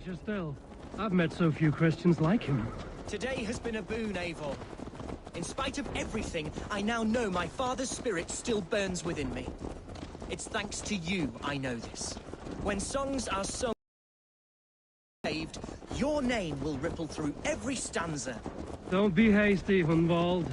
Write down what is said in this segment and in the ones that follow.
Stranger still. I've met so few Christians like him. Today has been a boon, Eivor. In spite of everything, I now know my father's spirit still burns within me. It's thanks to you I know this. When songs are sung, saved, your name will ripple through every stanza. Don't be hasty, Hunwald.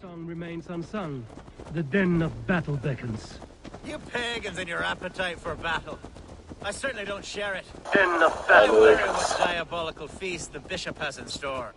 Our song remains unsung. The den of battle beckons. You pagans and your appetite for battle. I certainly don't share it. Den of I battle wonder beckons. what diabolical feast the bishop has in store.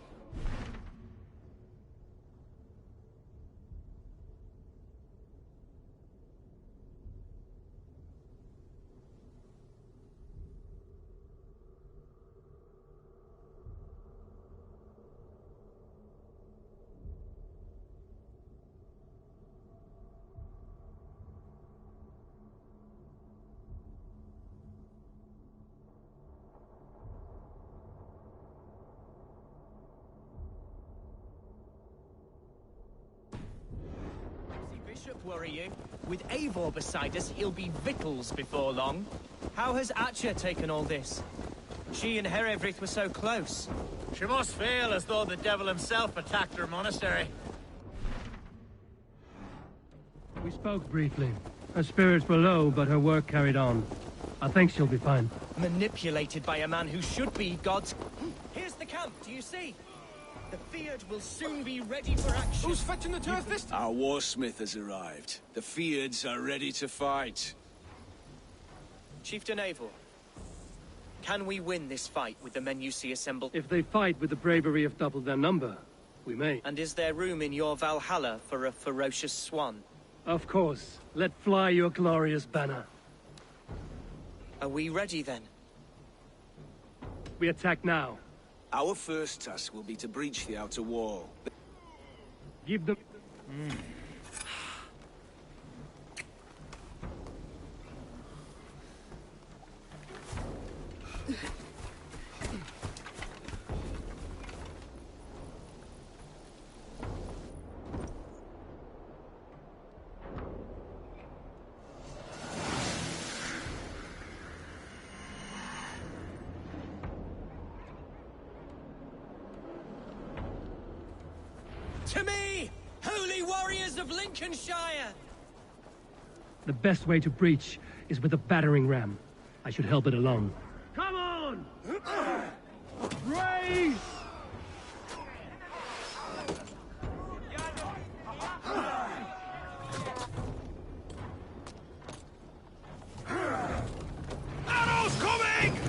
Bishop worry you? With Eivor beside us, he'll be victuals before long. How has Atcha taken all this? She and Herevryth were so close. She must feel as though the devil himself attacked her monastery. We spoke briefly. Her spirits were low, but her work carried on. I think she'll be fine. Manipulated by a man who should be God's... Here's the camp, do you see? The Fiat will soon be ready for action. Who's fetching the turf this time? Our warsmith has arrived. The Fiads are ready to fight. Chieftain Eivor, can we win this fight with the men you see assembled? If they fight with the bravery of double their number, we may. And is there room in your Valhalla for a ferocious swan? Of course. Let fly your glorious banner. Are we ready then? We attack now. Our first task will be to breach the outer wall. Give them... To me, holy warriors of Lincolnshire! The best way to breach is with a battering ram. I should help it along. Come on! Raise! Arrows coming!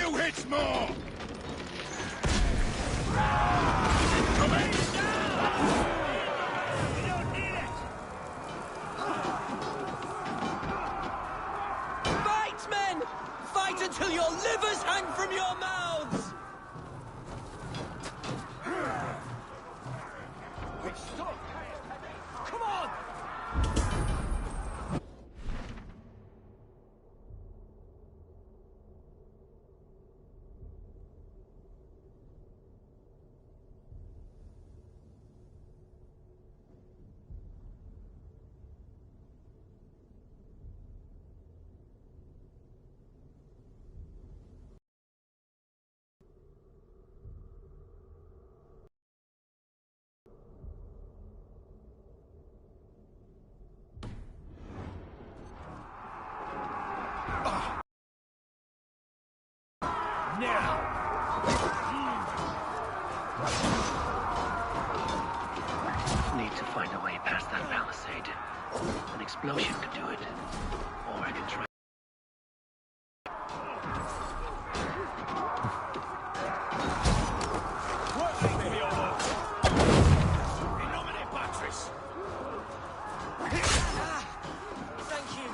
few hits more! Fight, men! Fight until your livers hang from your mouths! Wait, stop! Come on! Need to find a way past that palisade. An explosion could do it. Or I can try. Thank you.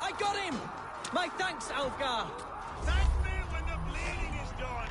I got him! My thanks, Alfgar! Thank me when the bleeding is done!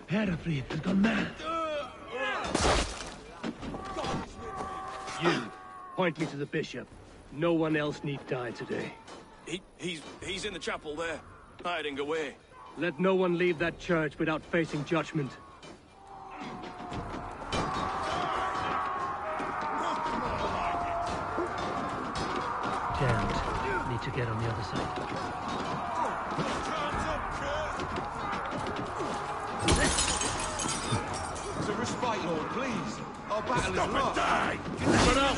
Herefried has gone mad. You, point me to the bishop. No one else need die today. He's in the chapel there, hiding away. Let no one leave that church without facing judgment. Damned. Need to get on the other side. It's a respite, Lord, please. Our battle is lost. Die! Get up!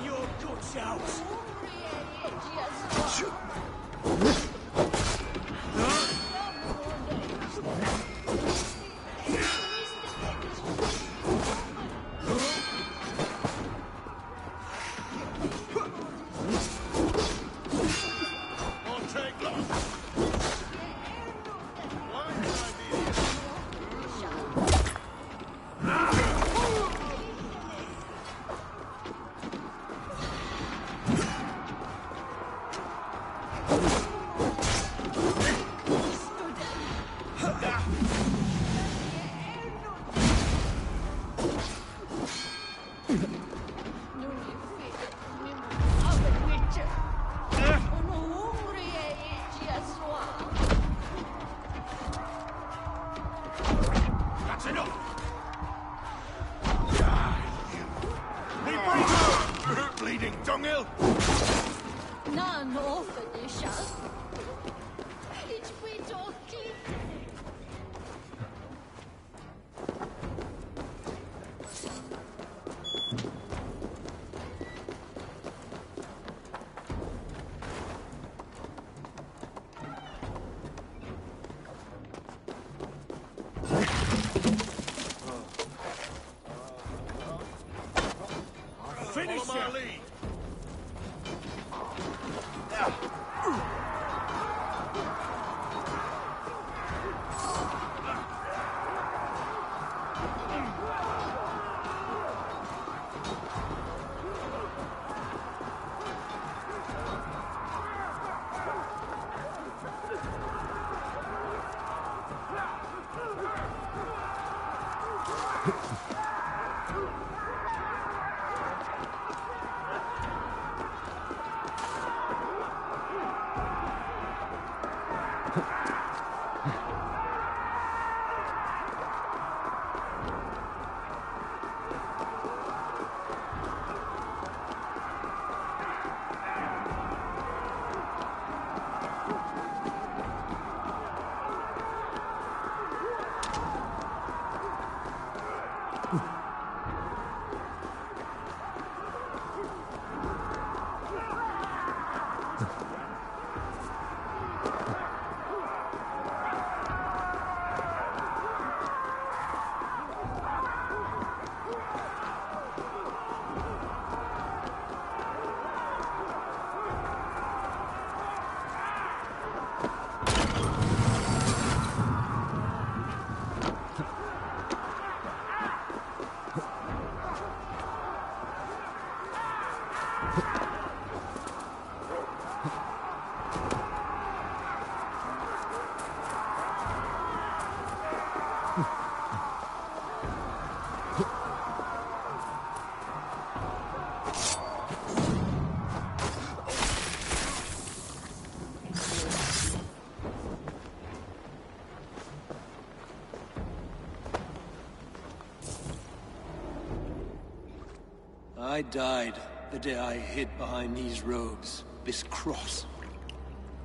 Your guts out! I died the day I hid behind these robes, this cross.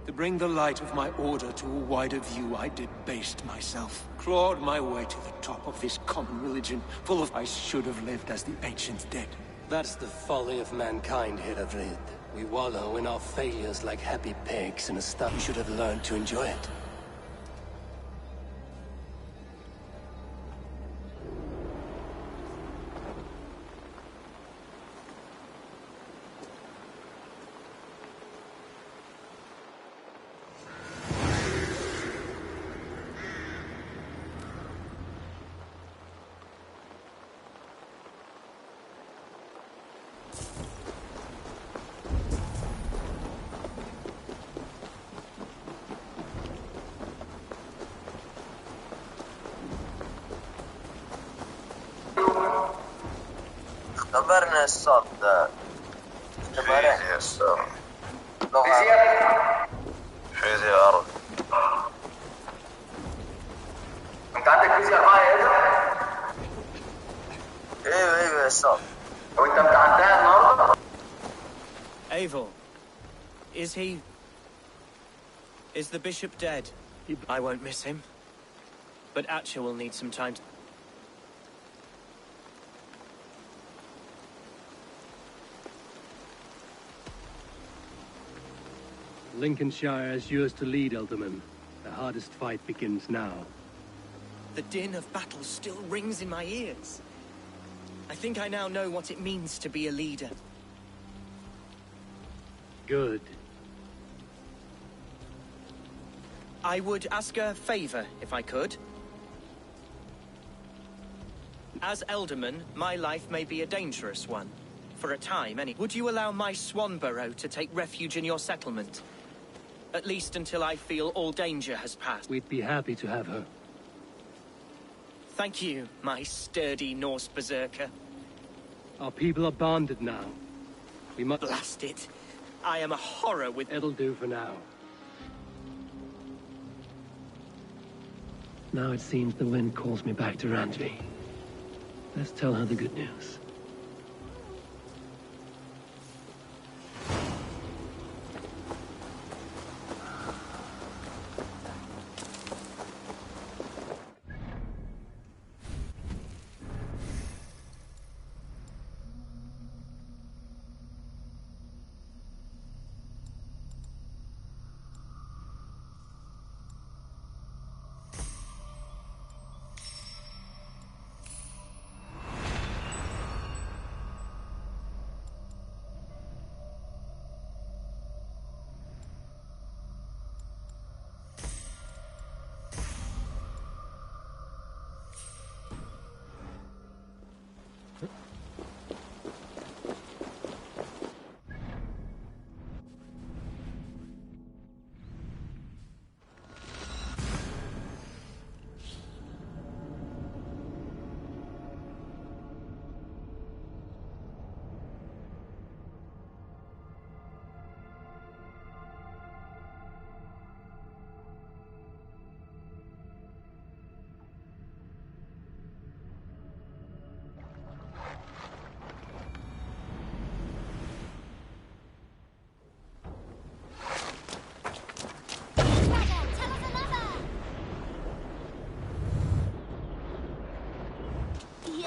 To bring the light of my order to a wider view, I debased myself, clawed my way to the top of this common religion, full of I should have lived as the ancients did. That's the folly of mankind, Heravrid. We wallow in our failures like happy pigs in a stuff. We should have learned to enjoy it. اختبرنا الصد فيزياء السر فيزياء أرض. انت عندك فيزياء معايا يا ايوه يا صاحبي. وانت امتحنتها النهارده؟ Eivor, is the bishop dead? I won't miss him. But Atcha will need some time to... Lincolnshire is yours to lead, Elderman. The hardest fight begins now. The din of battle still rings in my ears. I think I now know what it means to be a leader. Good. I would ask a favor, if I could. As Elderman, my life may be a dangerous one. For a time, Would you allow my Swanborough to take refuge in your settlement? At least until I feel all danger has passed. We'd be happy to have her. Thank you, my sturdy Norse berserker. Our people are bonded now. We must... Blast it. I am a horror with... It'll do for now. Now it seems the wind calls me back to Randvi. Let's tell her the good news.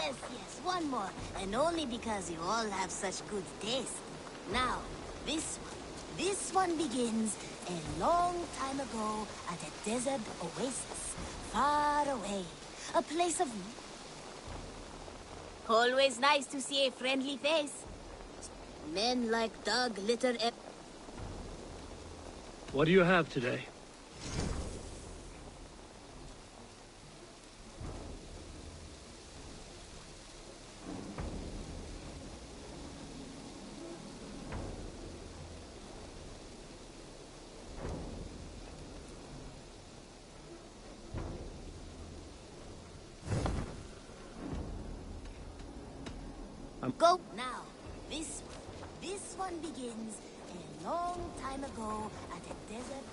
Yes, yes, one more. And only because you all have such good taste. Now, this one begins a long time ago at a desert oasis, far away. A place of... Always nice to see a friendly face. Men like Doug litter... What do you have today? Go now. This one begins a long time ago at a desert.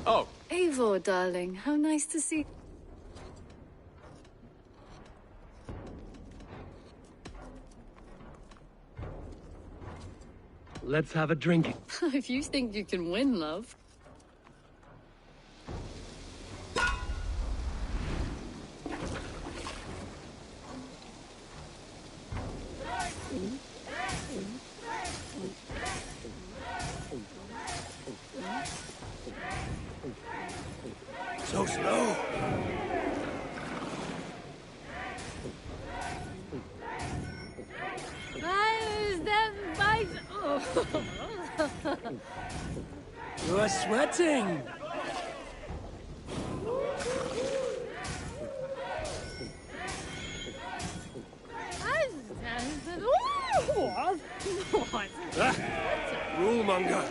Oh, Eivor, darling, how nice to see. Let's have a drink. If you think you can win, love. so slow. You are sweating. Rulemonger.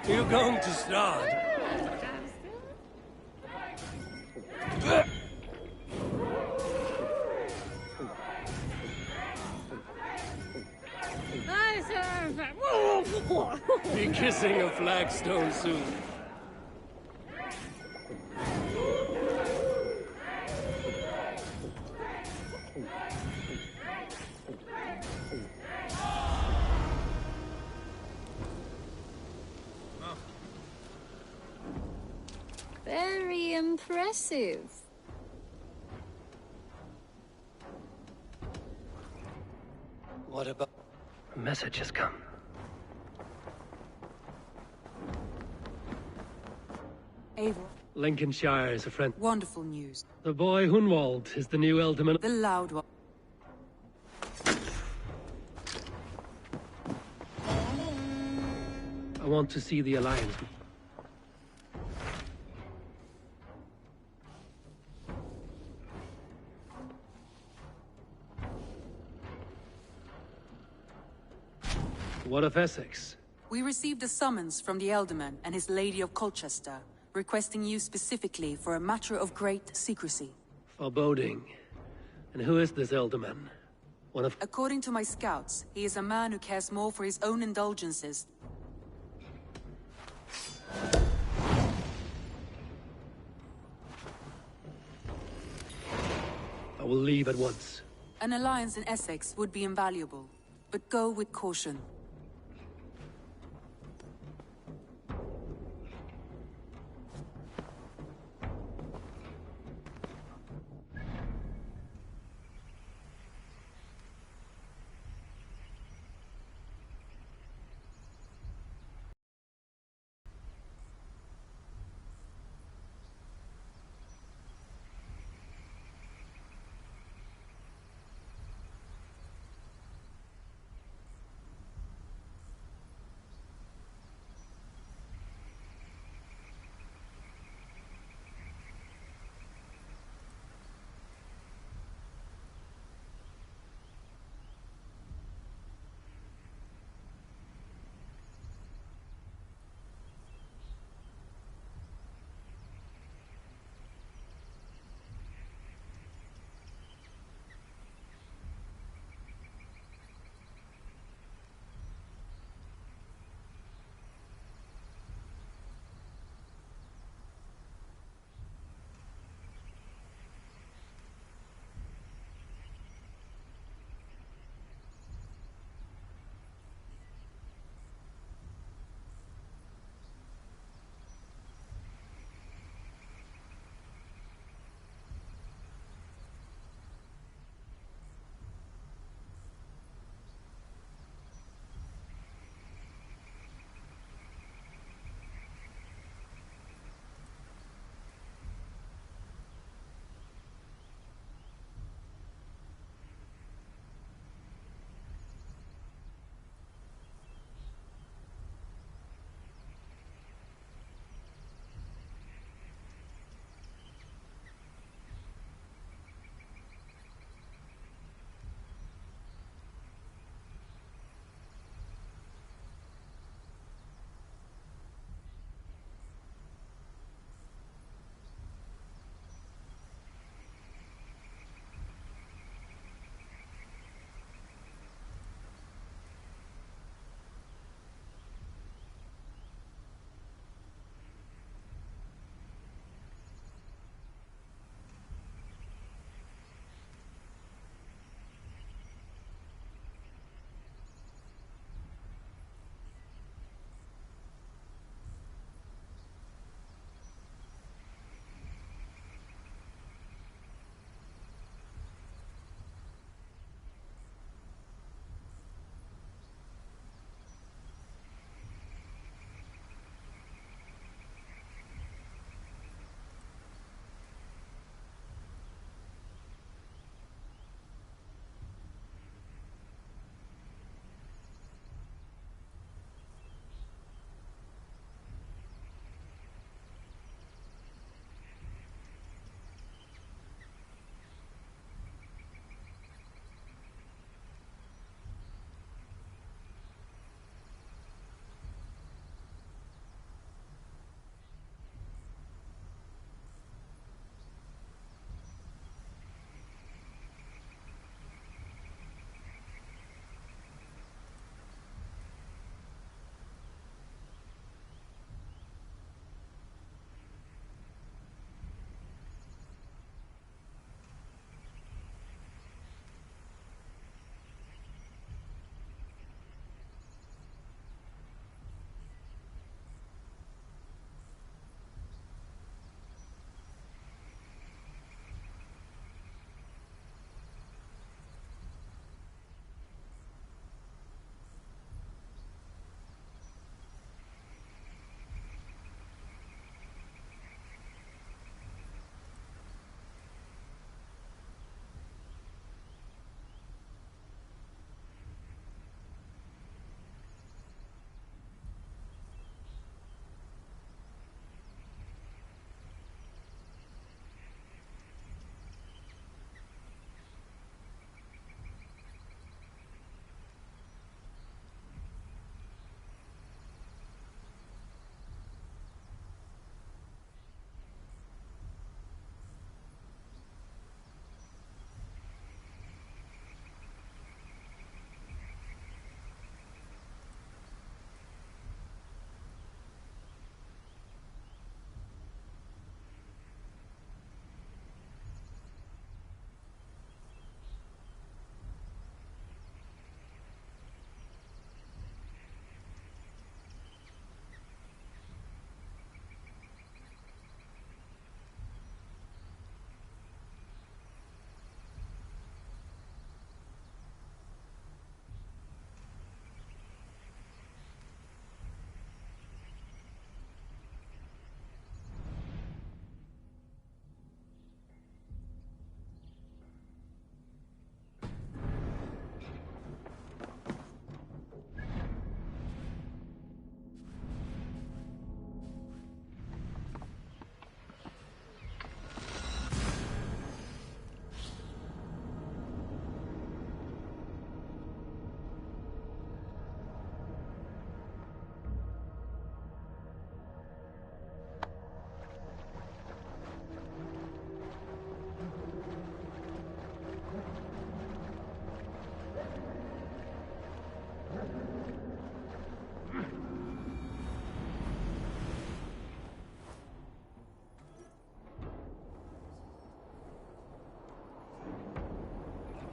You're going to start. Be kissing a flagstone soon. Very impressive. What about... A message has come. Eivor, Lincolnshire is a friend. wonderful news. The boy Hunwald is the new Ealdorman. The loud one. I want to see the Alliance. What of Essex? We received a summons from the Ealdorman and his Lady of Colchester, requesting you specifically for a matter of great secrecy. Foreboding. And who is this Ealdorman? One of... According to my scouts, he is a man who cares more for his own indulgences. I will leave at once. An alliance in Essex would be invaluable, but go with caution.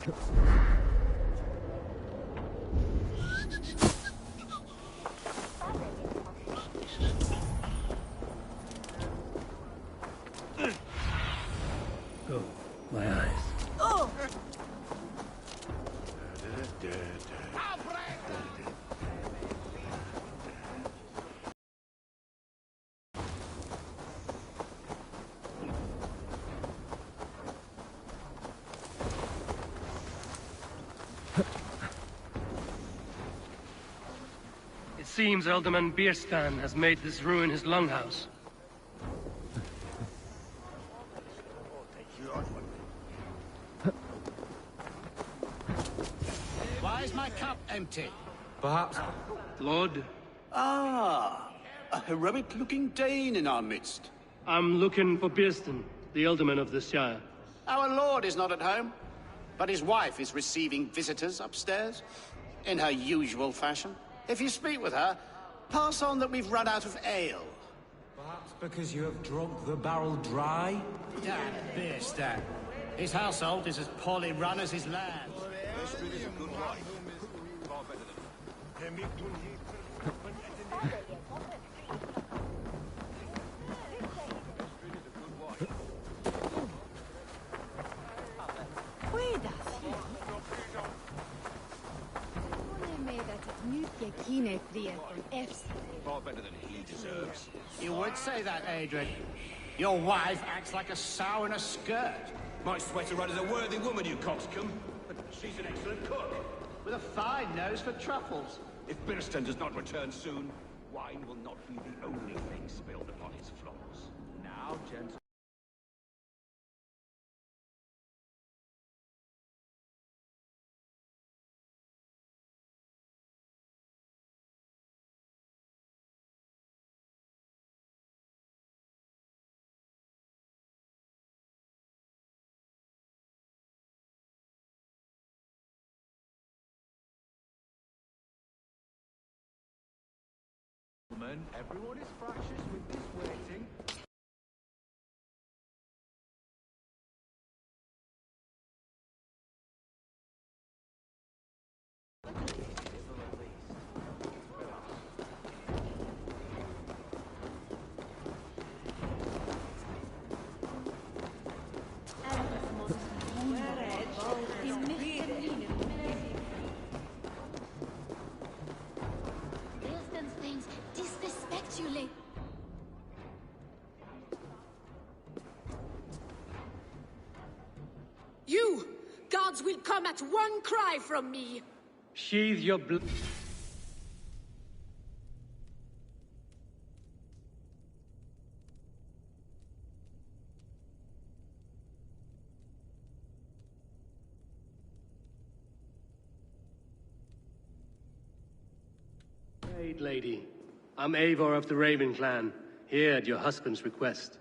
Oh, my eyes. Oh! It seems Alderman Bierstan has made this ruin his longhouse. Why is my cup empty? Perhaps. Lord, Ah, a heroic-looking Dane in our midst. I'm looking for Bierstan, the Alderman of the Shire. Our lord is not at home, but his wife is receiving visitors upstairs, in her usual fashion. If you speak with her, pass on that we've run out of ale. Perhaps because you have drunk the barrel dry? Damn Bierstan. His household is as poorly run as his land. Estrid is a good wife. Far better than him. Far better than he deserves. You would say that, Adrian. Your wife acts like a sow in a skirt. My sweater run is a worthy woman, you coxcomb. But she's an excellent cook. With a fine nose for truffles. If Bierstan does not return soon, wine will not be the only thing spilled upon his floors. Now, gentlemen. Everyone is fractious with this waiting. Bierston's things disrespect you, Lady. You! Gods will come at one cry from me! Sheathe your blood. Great lady. I'm Eivor of the Raven clan, here at your husband's request.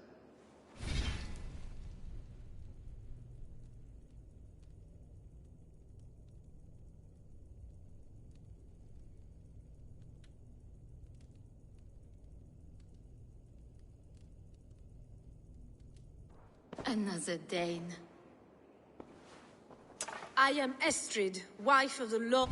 Another Dane. I am Estrid, wife of the Lord.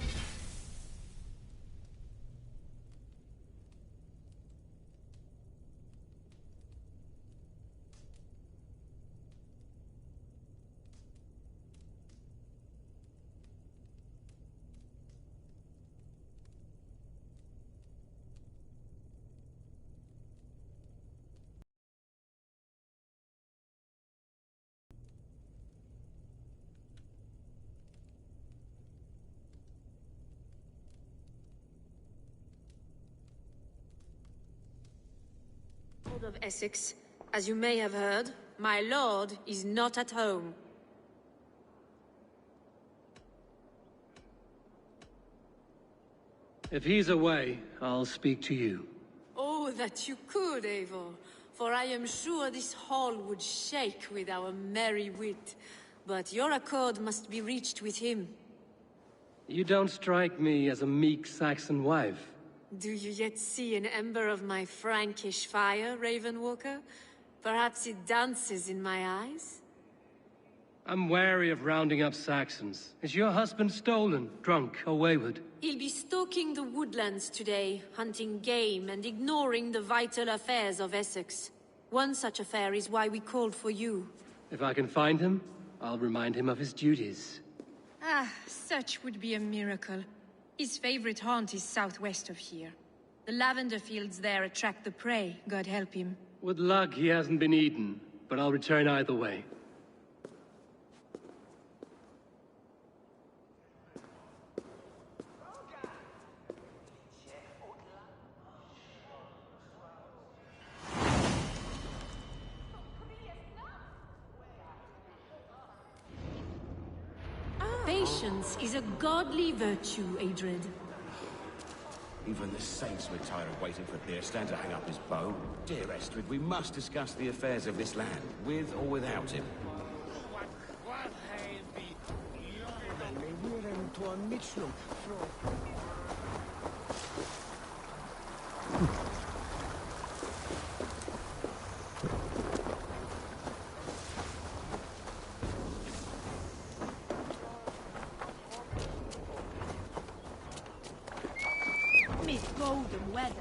of Essex. As you may have heard, my lord is not at home. If he's away, I'll speak to you. Oh, that you could, Eivor. For I am sure this hall would shake with our merry wit. But your accord must be reached with him. You don't strike me as a meek Saxon wife. Do you yet see an ember of my Frankish fire, Ravenwalker? Perhaps it dances in my eyes? I'm wary of rounding up Saxons. Is your husband stolen, drunk, or wayward? He'll be stalking the woodlands today, hunting game and ignoring the vital affairs of Essex. One such affair is why we called for you. If I can find him, I'll remind him of his duties. Ah, such would be a miracle. His favorite haunt is southwest of here. The lavender fields there attract the prey, God help him. With luck, he hasn't been eaten, but I'll return either way. Patience is a godly virtue, Adred. Even the saints were tired of waiting for Thierstan to hang up his bow. Dear Estrid, we must discuss the affairs of this land, with or without him. Golden weather.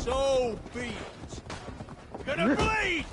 So be it. Gonna bleed!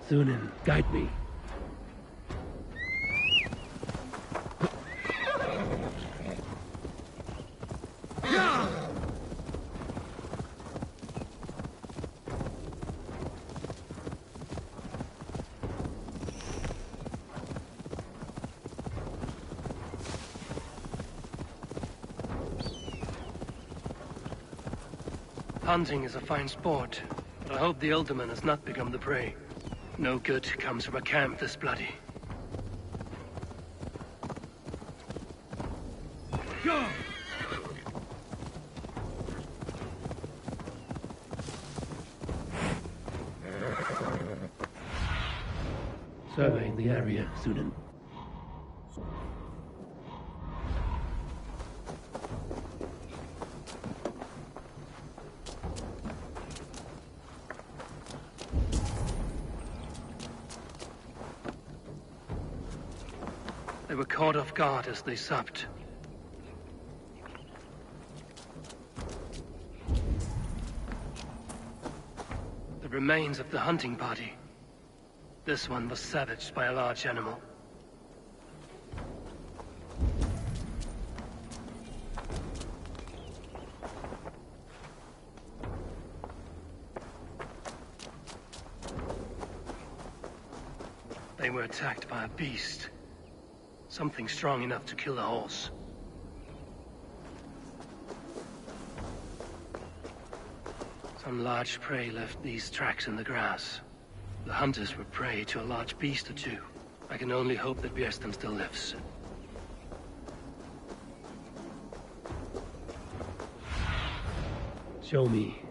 Sunan, guide me. Hunting is a fine sport, but I hope the Alderman has not become the prey. No good comes from a camp this bloody. Go! Surveying the area, Sunan. They were caught off guard as they supped. The remains of the hunting party. This one was savaged by a large animal. They were attacked by a beast. Something strong enough to kill a horse. Some large prey left these tracks in the grass. The hunters were prey to a large beast or two. I can only hope that Björnstan still lives. Show me.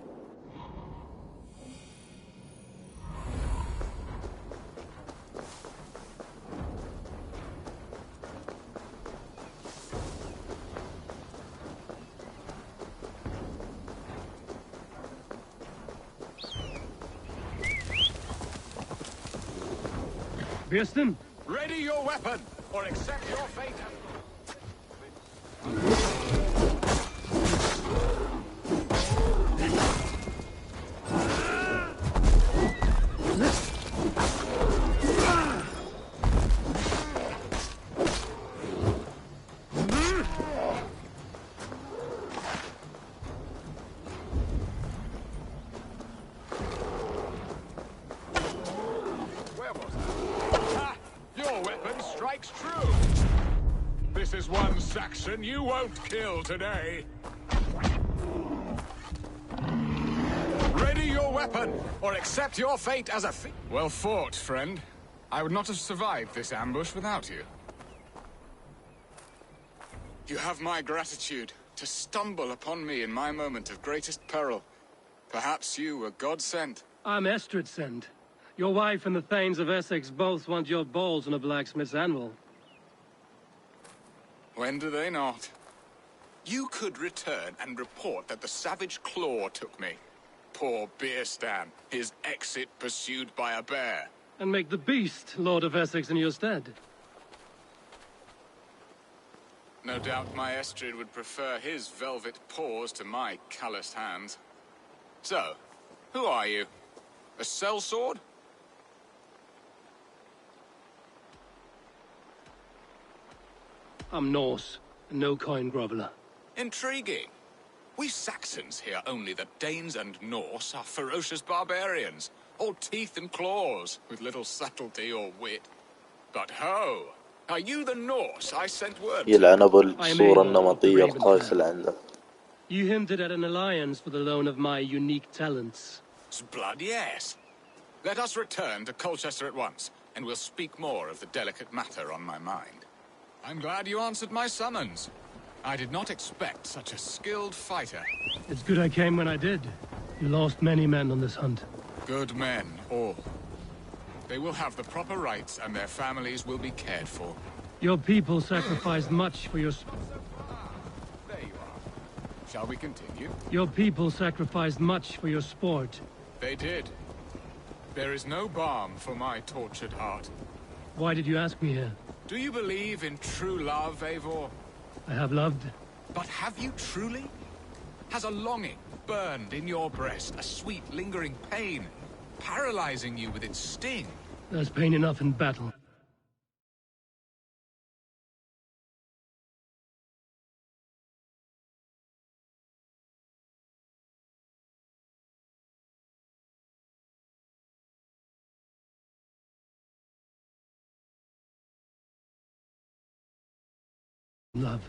Birsten? Ready your weapon, or accept your fate. True. This is one Saxon you won't kill today. Ready your weapon, or accept your fate as a thief. Well fought, friend. I would not have survived this ambush without you. You have my gratitude to stumble upon me in my moment of greatest peril. Perhaps you were God-sent. I'm Estrid sent. Your wife and the Thanes of Essex both want your balls on a blacksmith's anvil. When do they not? You could return and report that the savage Claw took me. Poor Beerstan, his exit pursued by a bear. And make the beast Lord of Essex in your stead. No doubt my Estrid would prefer his velvet paws to my calloused hands. So, who are you? A sellsword? I'm Norse, and no coin groveler. Intriguing. We Saxons hear only that Danes and Norse are ferocious barbarians, all teeth and claws, with little subtlety or wit. But ho! Are you the Norse I sent word to? يلعن أبو الصورة النمطية القايسة اللي عنده. You hinted at an alliance for the loan of my unique talents. Blood, yes. Let us return to Colchester at once, and we'll speak more of the delicate matter on my mind. I'm glad you answered my summons. I did not expect such a skilled fighter. It's good I came when I did. You lost many men on this hunt. Good men, all. They will have the proper rights, and their families will be cared for. Your people sacrificed much for your... There you are. Shall we continue? Your people sacrificed much for your sport. They did. There is no balm for my tortured heart. Why did you ask me here? Do you believe in true love, Eivor? I have loved. But have you truly? Has a longing burned in your breast, a sweet, lingering pain, paralyzing you with its sting? There's pain enough in battle. Love.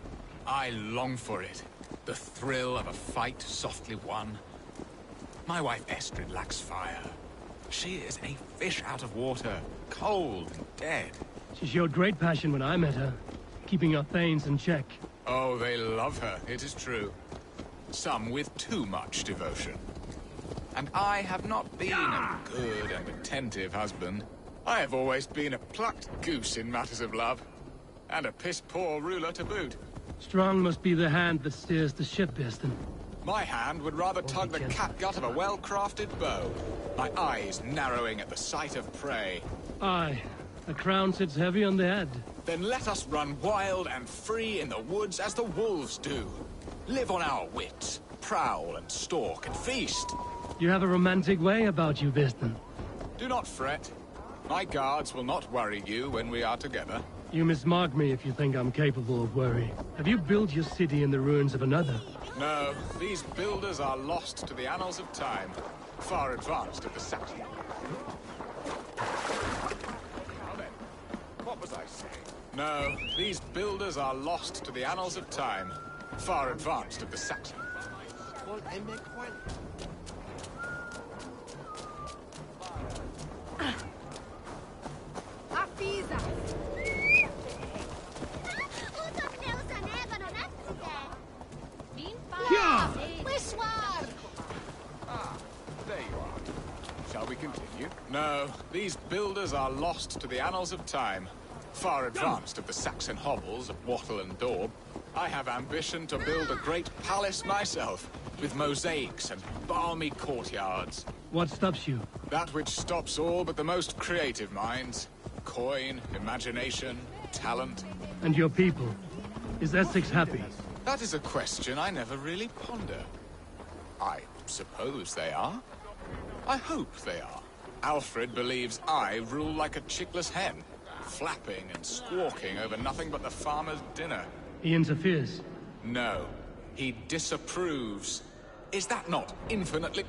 I long for it. The thrill of a fight softly won. My wife Estrid lacks fire. She is a fish out of water, cold and dead. She showed great passion when I met her, keeping our Thanes in check. Oh, they love her, it is true. Some with too much devotion. And I have not been a good and attentive husband. I have always been a plucked goose in matters of love. And a piss-poor ruler to boot. Strong must be the hand that steers the ship, Birsten. My hand would rather tug the catgut of a well-crafted bow. My eyes narrowing at the sight of prey. Aye, the crown sits heavy on the head. Then let us run wild and free in the woods as the wolves do. Live on our wits, prowl and stalk and feast. You have a romantic way about you, Birsten. Do not fret. My guards will not worry you when we are together. You mismark me if you think I'm capable of worry. Have you built your city in the ruins of another? No, these builders are lost to the annals of time, far advanced of the Saxon. Now then, what was I saying? No, these builders are lost to the annals of time, far advanced of the Saxon. There you are. Shall we continue? No, these builders are lost to the annals of time, far advanced of the Saxon hovels of Wattle and Daub. I have ambition to build a great palace myself, with mosaics and balmy courtyards. What stops you? That which stops all but the most creative minds. Coin, imagination, talent. And your people? Is Essex happy? That is a question I never really ponder. I suppose they are. I hope they are. Alfred believes I rule like a chickless hen, flapping and squawking over nothing but the farmer's dinner. He interferes? No. He disapproves. Is that not infinitely...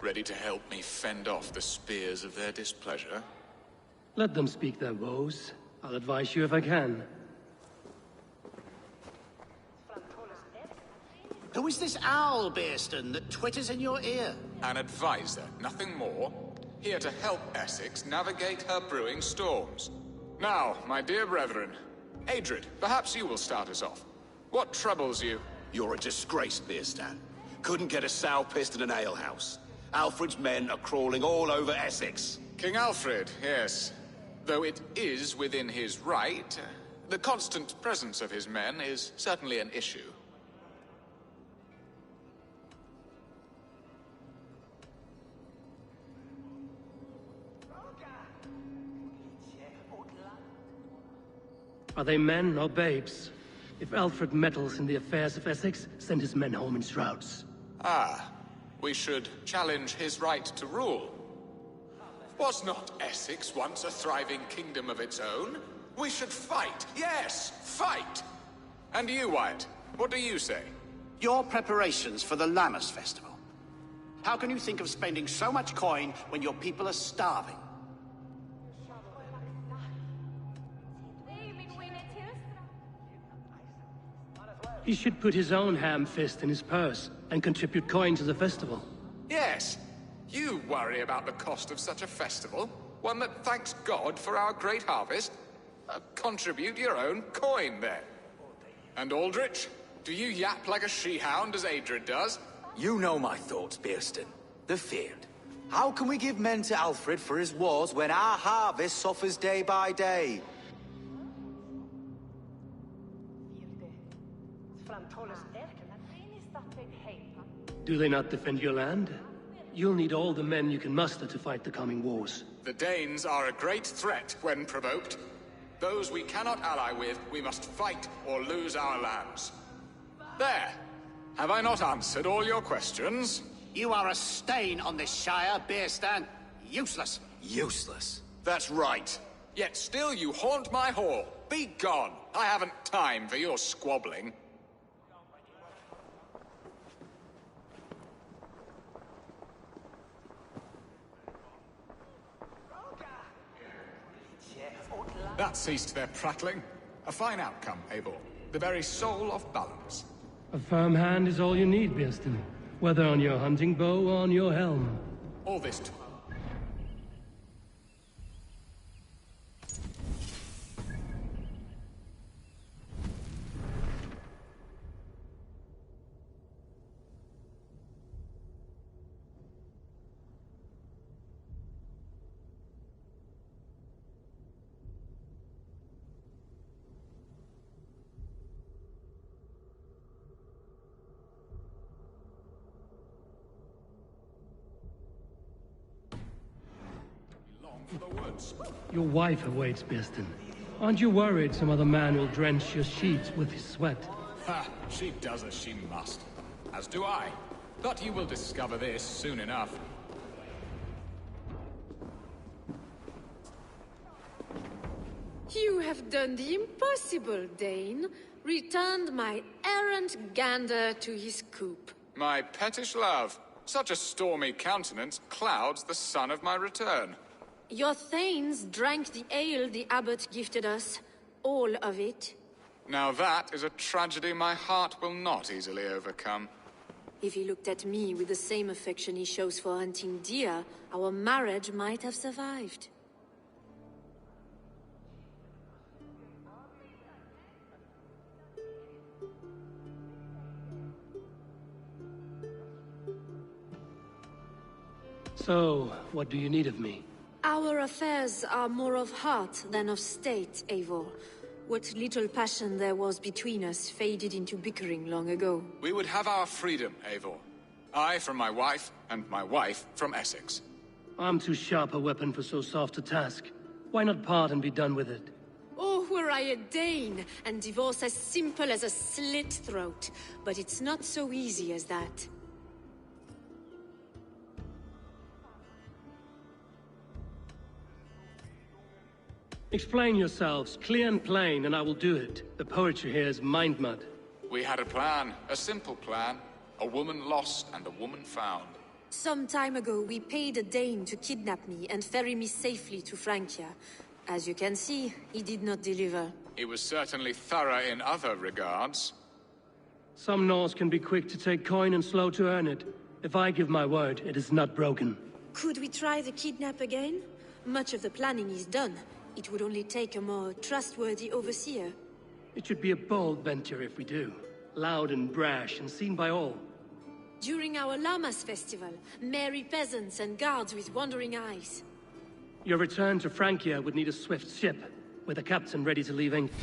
Ready to help me fend off the spears of their displeasure? Let them speak their woes. I'll advise you if I can. Who is this owl, Bearston, that twitters in your ear? An advisor, nothing more. Here to help Essex navigate her brewing storms. Now, my dear brethren, Adrid, perhaps you will start us off. What troubles you? You're a disgrace, Bearstan. Couldn't get a sow pissed in an alehouse. Alfred's men are crawling all over Essex. King Alfred, yes. Though it is within his right, the constant presence of his men is certainly an issue. Are they men or babes? If Alfred meddles in the affairs of Essex, send his men home in shrouds. Ah, we should challenge his right to rule. Was not Essex once a thriving kingdom of its own? We should fight, yes, fight! And you, Wyatt, what do you say? Your preparations for the Lammas Festival. How can you think of spending so much coin when your people are starving? He should put his own ham fist in his purse and contribute coin to the festival. Yes. You worry about the cost of such a festival? One that thanks God for our great harvest? Contribute your own coin, then. And Aldrich, do you yap like a she-hound as Adrid does? You know my thoughts, Bearston. They're feared. How can we give men to Alfred for his wars when our harvest suffers day by day? Do they not defend your land? You'll need all the men you can muster to fight the coming wars. The Danes are a great threat when provoked. Those we cannot ally with, we must fight or lose our lands. There! Have I not answered all your questions? You are a stain on this Shire, Bearstan. Useless. Useless? That's right. Yet still you haunt my hall. Be gone. I haven't time for your squabbling. That ceased their prattling. A fine outcome, Eivor. The very soul of balance. A firm hand is all you need, Bearston. Whether on your hunting bow or on your helm. All this Your wife awaits, Bearston. Aren't you worried some other man will drench your sheets with his sweat? Ha! She does as she must. As do I. But you will discover this soon enough. You have done the impossible, Dane. Returned my errant gander to his coop. My pettish love. Such a stormy countenance clouds the sun of my return. Your thanes drank the ale the abbot gifted us. All of it. Now that is a tragedy my heart will not easily overcome. If he looked at me with the same affection he shows for hunting deer, our marriage might have survived. So, what do you need of me? Our affairs are more of heart than of state, Eivor. What little passion there was between us faded into bickering long ago. We would have our freedom, Eivor. I from my wife, and my wife from Essex. I'm too sharp a weapon for so soft a task. Why not part and be done with it? Oh, were I a Dane, and divorce as simple as a slit throat. But it's not so easy as that. Explain yourselves, clear and plain, and I will do it. The poetry here is mind mud. We had a plan, a simple plan. A woman lost and a woman found. Some time ago, we paid a Dane to kidnap me and ferry me safely to Francia. As you can see, he did not deliver. He was certainly thorough in other regards. Some Norse can be quick to take coin and slow to earn it. If I give my word, it is not broken. Could we try the kidnap again? Much of the planning is done. It would only take a more trustworthy overseer. It should be a bold venture if we do. Loud and brash and seen by all. During our Llamas festival, merry peasants and guards with wandering eyes. Your return to Francia would need a swift ship, with a captain ready to leave England.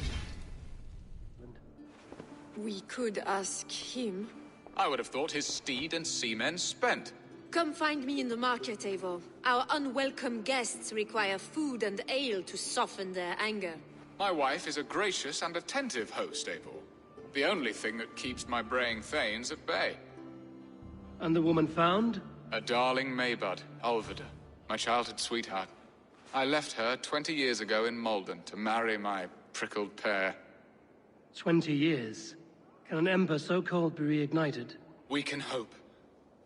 We could ask him. I would have thought his steed and seamen spent. Come find me in the market, Eivor. Our unwelcome guests require food and ale to soften their anger. My wife is a gracious and attentive host, Eivor. The only thing that keeps my braying thanes at bay. And the woman found? A darling Maybud, Alvida, my childhood sweetheart. I left her 20 years ago in Malden to marry my prickled pear. 20 years? Can an ember so cold be reignited? We can hope.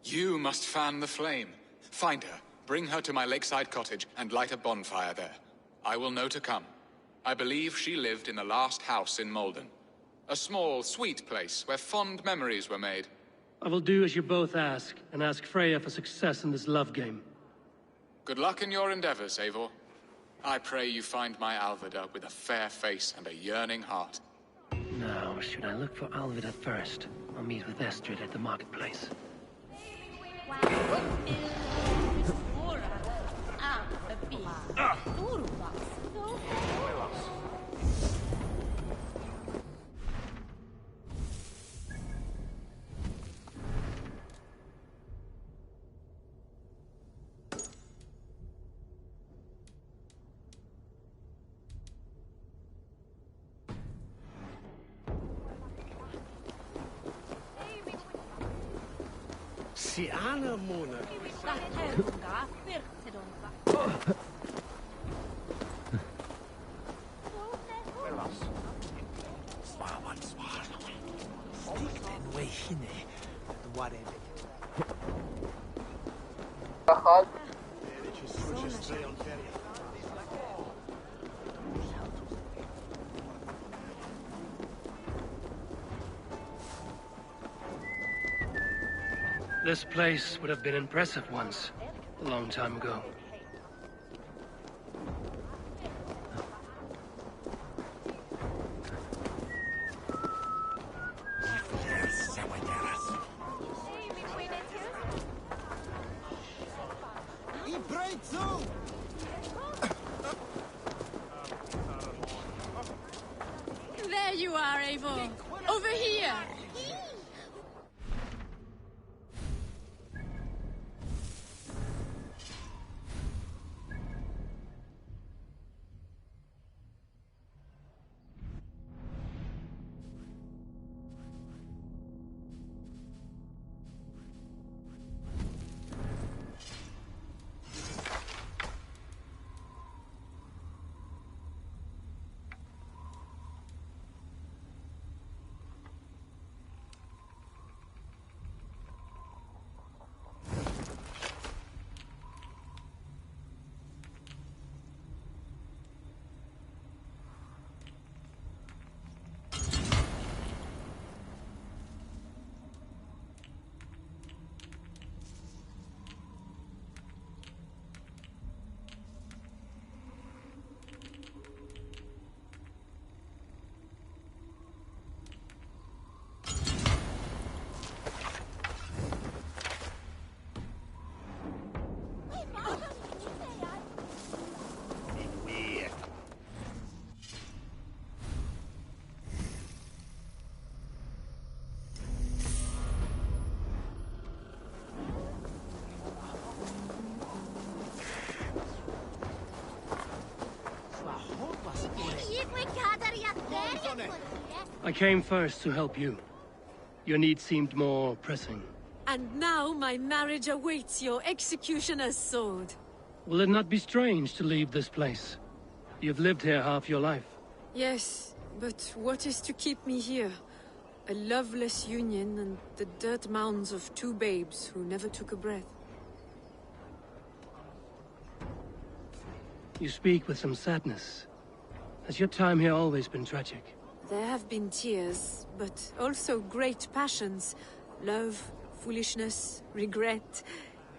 You must fan the flame. Find her, bring her to my lakeside cottage, and light a bonfire there. I will know to come. I believe she lived in the last house in Malden. A small, sweet place where fond memories were made. I will do as you both ask, and ask Freya for success in this love game. Good luck in your endeavors, Eivor. I pray you find my Alvida with a fair face and a yearning heart. Now, should I look for Alvida first? I'll meet with Estrid at the marketplace. Si Anna Mona. This place would have been impressive once, a long time ago. There you are, Eivor. Over here! I came first to help you. Your need seemed more pressing. And now my marriage awaits your executioner's sword. Will it not be strange to leave this place? You've lived here half your life. Yes, but what is to keep me here? A loveless union and the dirt mounds of two babes who never took a breath. You speak with some sadness. Has your time here always been tragic? There have been tears, but also great passions. Love, foolishness, regret.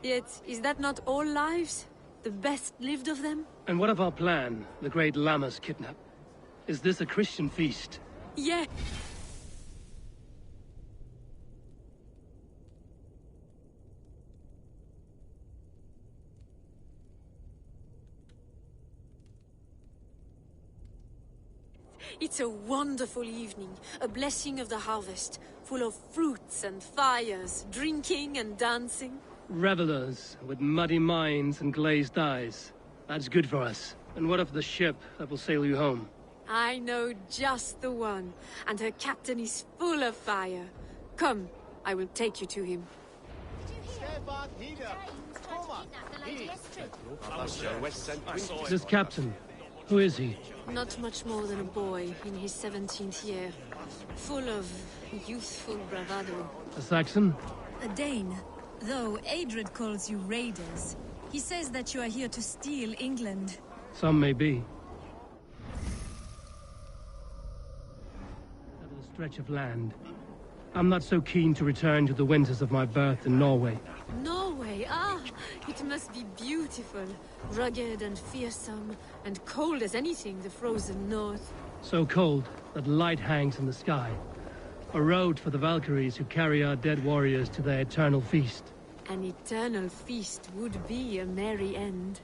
Yet, is that not all lives? The best lived of them? And what of our plan, the great Lamma's kidnap? Is this a Christian feast? Yeah. It's a wonderful evening, a blessing of the harvest, full of fruits and fires, drinking and dancing. Revelers with muddy minds and glazed eyes. That's good for us. And what of the ship that will sail you home? I know just the one, and her captain is full of fire. Come, I will take you to him. This captain, who is he? Not much more than a boy in his 17th year. Full of youthful bravado. A Saxon? A Dane. Though Adred calls you raiders. He says that you are here to steal England. Some may be. That is a stretch of land. I'm not so keen to return to the winters of my birth in Norway. Norway, ah! It must be beautiful. Rugged and fearsome, and cold as anything the frozen north. So cold that light hangs in the sky. A road for the Valkyries who carry our dead warriors to their eternal feast. An eternal feast would be a merry end.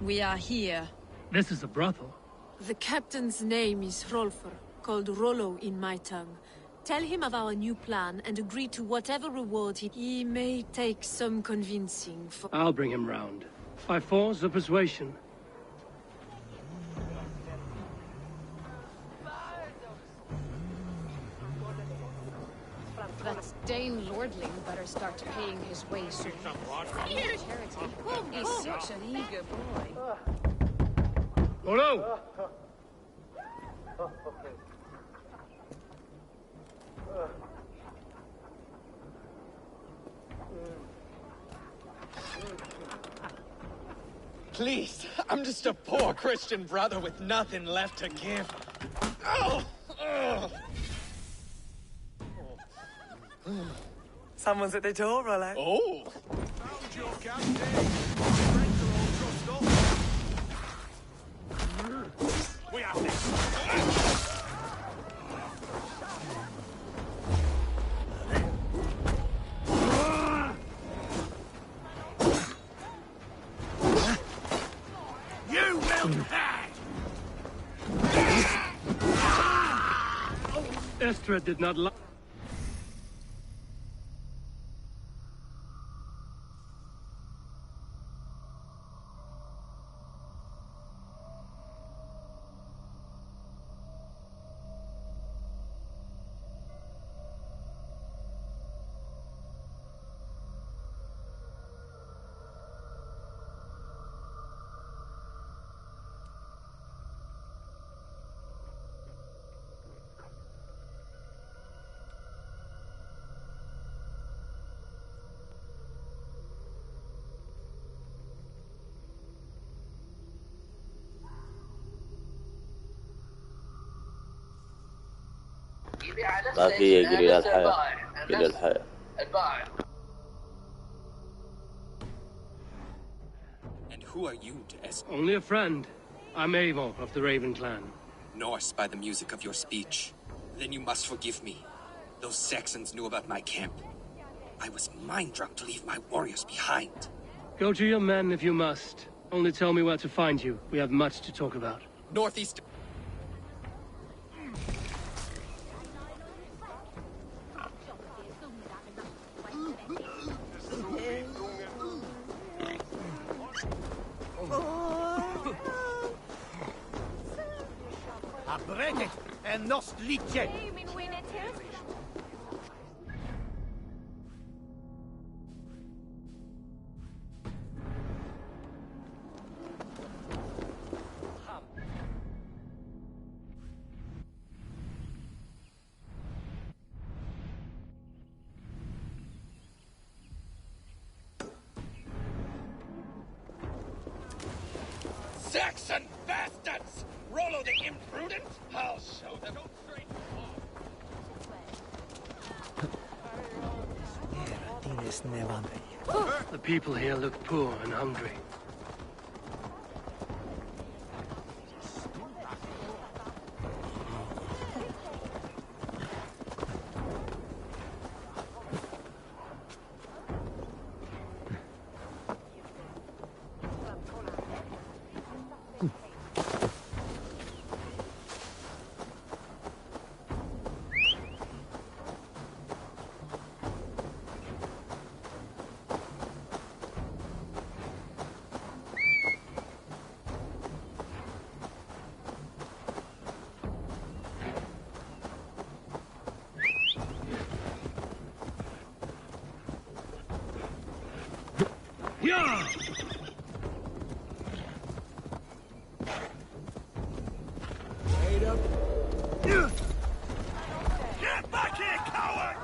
We are here. This is a brothel. The captain's name is Hrolfr, called Rollo in my tongue. Tell him of our new plan and agree to whatever reward he may take some convincing for— I'll bring him round. By force or persuasion. That Dane lordling better start paying his way soon. Charity. He's such an eager boy. Rollo! Please, I'm just a poor Christian brother with nothing left to give. Oh! Someone's at the door, Rollo. Oh! Found your captain. We have this. You will pay! Estra did not lie. ما في يجري للحياة إلى الحياة. And who are you to ask? Only a friend. I'm Eivor of the Raven clan. Norse by the music of your speech. Then you must forgive me. Those Saxons knew about my camp. I was mind-drunk to leave my warriors behind. Go to your men if you must. Only tell me where to find you. We have much to talk about. Northeast. Redet en nost liedje. Saxon bastards! Rollo the imprudent? I'll show them. The people here look poor and hungry. Yeah! Wait up. Get back here, coward!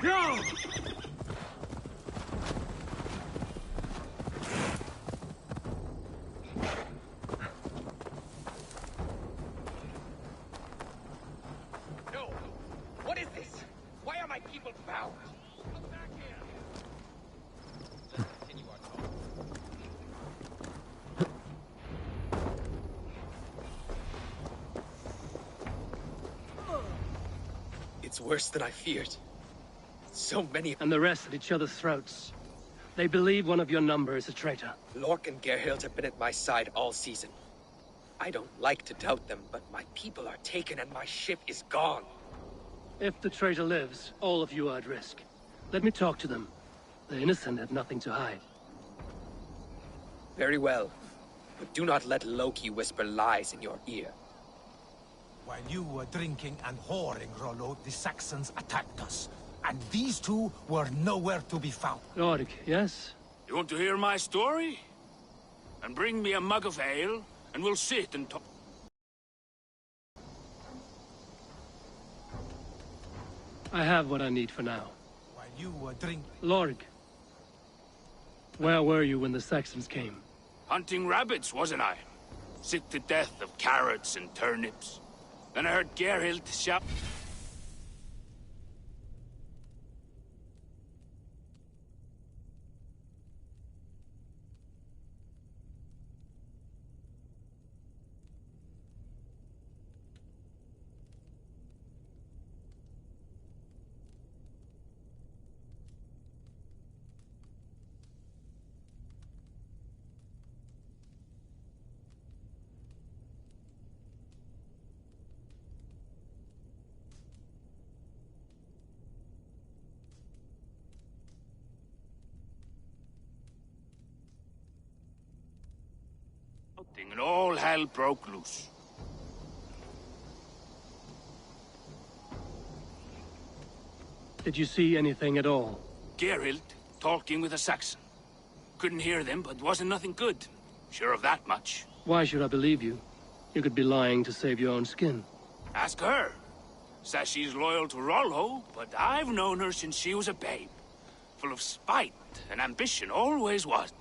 Go! It's worse than I feared. So many... And the rest at each other's throats. They believe one of your number is a traitor. Lork and Gerhild have been at my side all season. I don't like to doubt them, but my people are taken and my ship is gone. If the traitor lives, all of you are at risk. Let me talk to them. The innocent have nothing to hide. Very well. But do not let Loki whisper lies in your ear. While you were drinking and whoring, Rollo, the Saxons attacked us. And these two were nowhere to be found. Lord, yes? You want to hear my story? And bring me a mug of ale, and we'll sit and talk. I have what I need for now. While you were drinking... Lorg, where were you when the Saxons came? Hunting rabbits, wasn't I? Sick to death of carrots and turnips. Then I heard Gerhild shout... and all hell broke loose. Did you see anything at all? Gerhild talking with a Saxon. Couldn't hear them, but wasn't nothing good. Sure of that much. Why should I believe you? You could be lying to save your own skin. Ask her. Says she's loyal to Rollo, but I've known her since she was a babe. Full of spite and ambition, always was.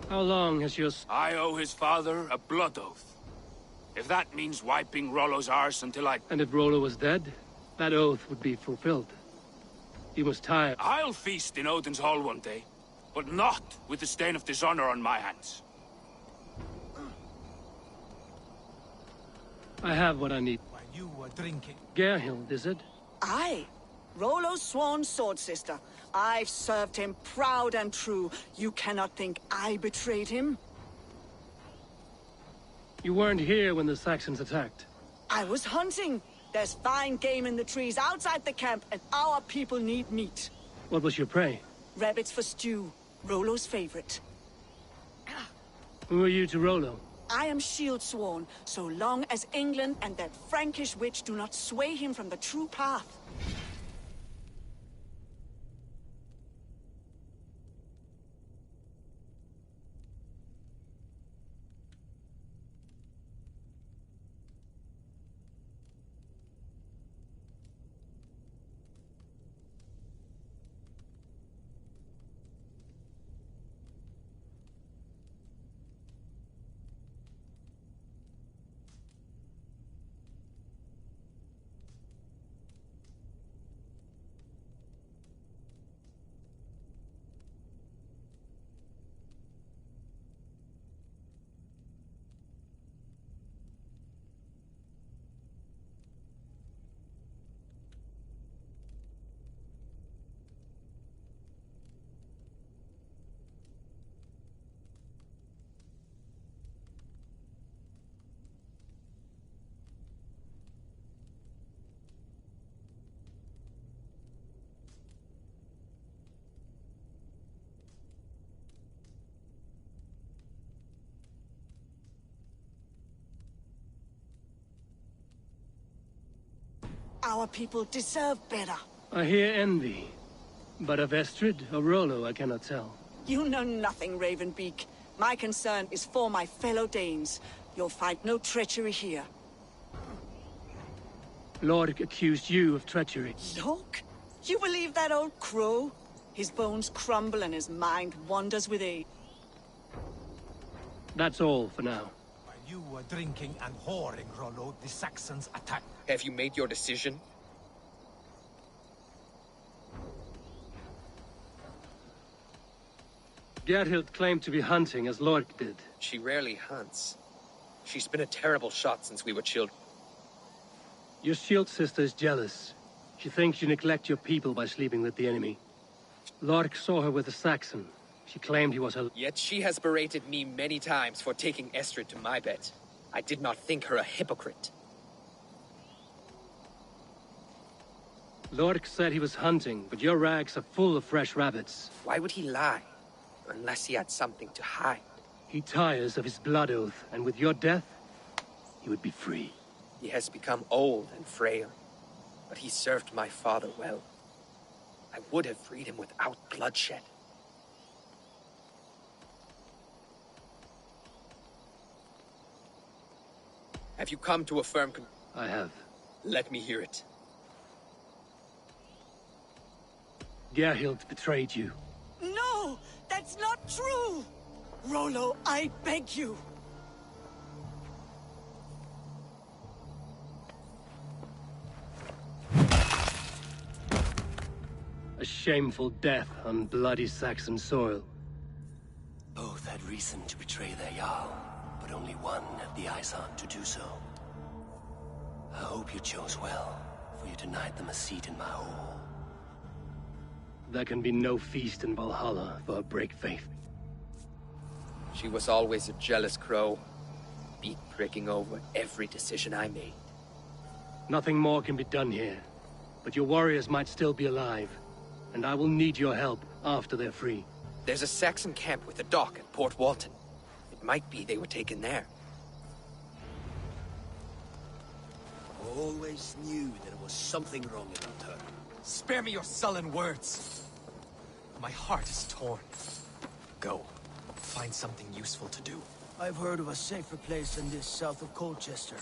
How long has your... I owe his father a blood oath. If that means wiping Rollo's arse until I... And if Rollo was dead, that oath would be fulfilled. He was tired. I'll feast in Odin's hall one day, but not with the stain of dishonor on my hands. I have what I need. While you were drinking... Gerhild, is it? Aye. Rollo's sworn sword sister. I've served him proud and true. You cannot think I betrayed him? You weren't here when the Saxons attacked. I was hunting. There's fine game in the trees outside the camp, and our people need meat. What was your prey? Rabbits for stew. Rollo's favorite. Who are you to Rollo? I am shield sworn, so long as England and that Frankish witch do not sway him from the true path. Our people deserve better. I hear envy. But of Estrid or Rollo, I cannot tell. You know nothing, Ravenbeak. My concern is for my fellow Danes. You'll find no treachery here. Lord accused you of treachery. Look? You believe that old crow? His bones crumble and his mind wanders with age. That's all for now. While you were drinking and whoring, Rollo, the Saxons attacked. Have you made your decision? Gerhild claimed to be hunting as Lork did. She rarely hunts. She's been a terrible shot since we were children. Your shield sister is jealous. She thinks you neglect your people by sleeping with the enemy. Lork saw her with a Saxon. She claimed he was her... Yet she has berated me many times for taking Estrid to my bed. I did not think her a hypocrite. Lork said he was hunting, but your rags are full of fresh rabbits. Why would he lie? Unless he had something to hide. He tires of his blood oath, and with your death, he would be free. He has become old and frail, but he served my father well. I would have freed him without bloodshed. Have you come to a firm I have. Let me hear it. Gerhild betrayed you. No! That's not true! Rollo, I beg you! A shameful death on bloody Saxon soil. Both had reason to betray their Jarl, but only one had the eyesight to do so. I hope you chose well, for you denied them a seat in my hall. There can be no feast in Valhalla for a break faith. She was always a jealous crow, beak pricking over every decision I made. Nothing more can be done here, but your warriors might still be alive, and I will need your help after they're free. There's a Saxon camp with a dock at Port Walton. It might be they were taken there. I always knew there was something wrong about her. Spare me your sullen words. My heart is torn. Go. Find something useful to do. I've heard of a safer place than this south of Colchester.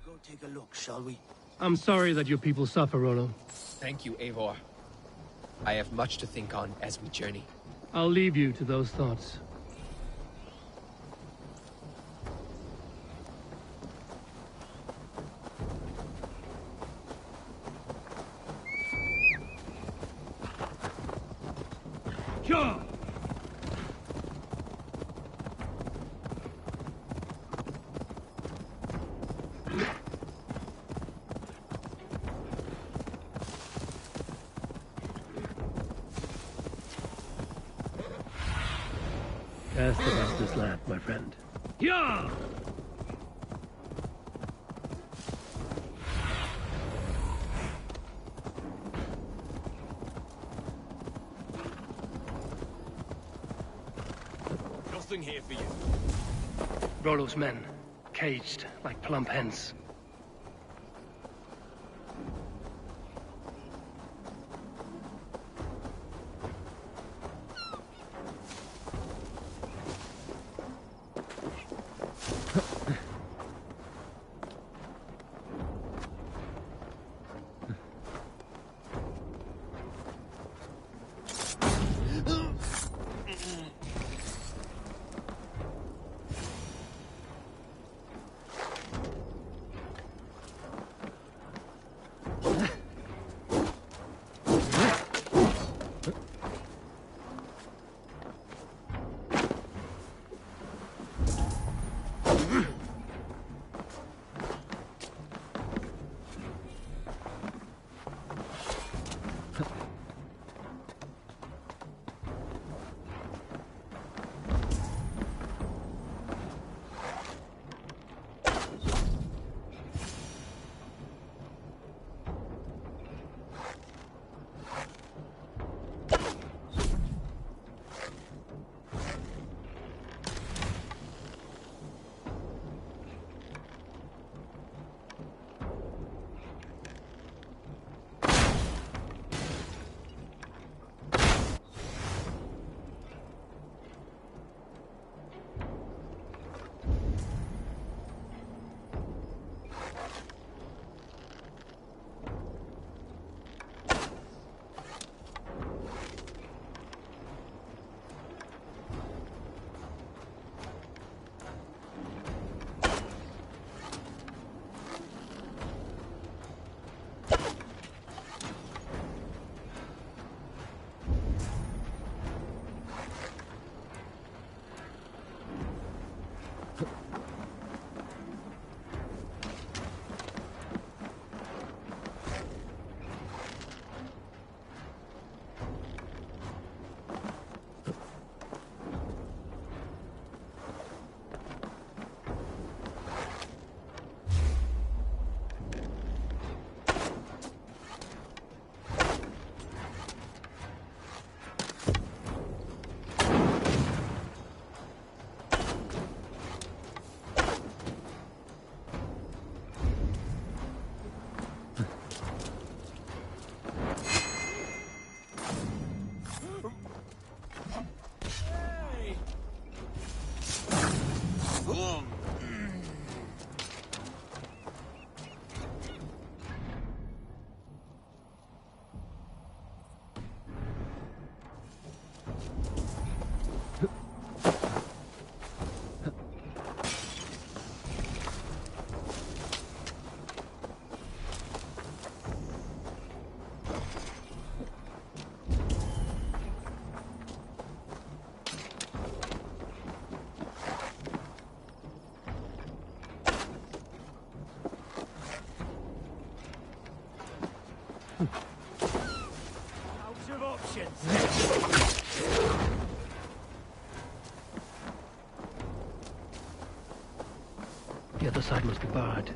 Go take a look, shall we? I'm sorry that your people suffer, Rollo. Thank you, Eivor. I have much to think on as we journey. I'll leave you to those thoughts. Sure. Cast about this land, my friend. Yeah! Nothing here for you. Rollo's men, caged like plump hens. Out of options. The other side must be barred.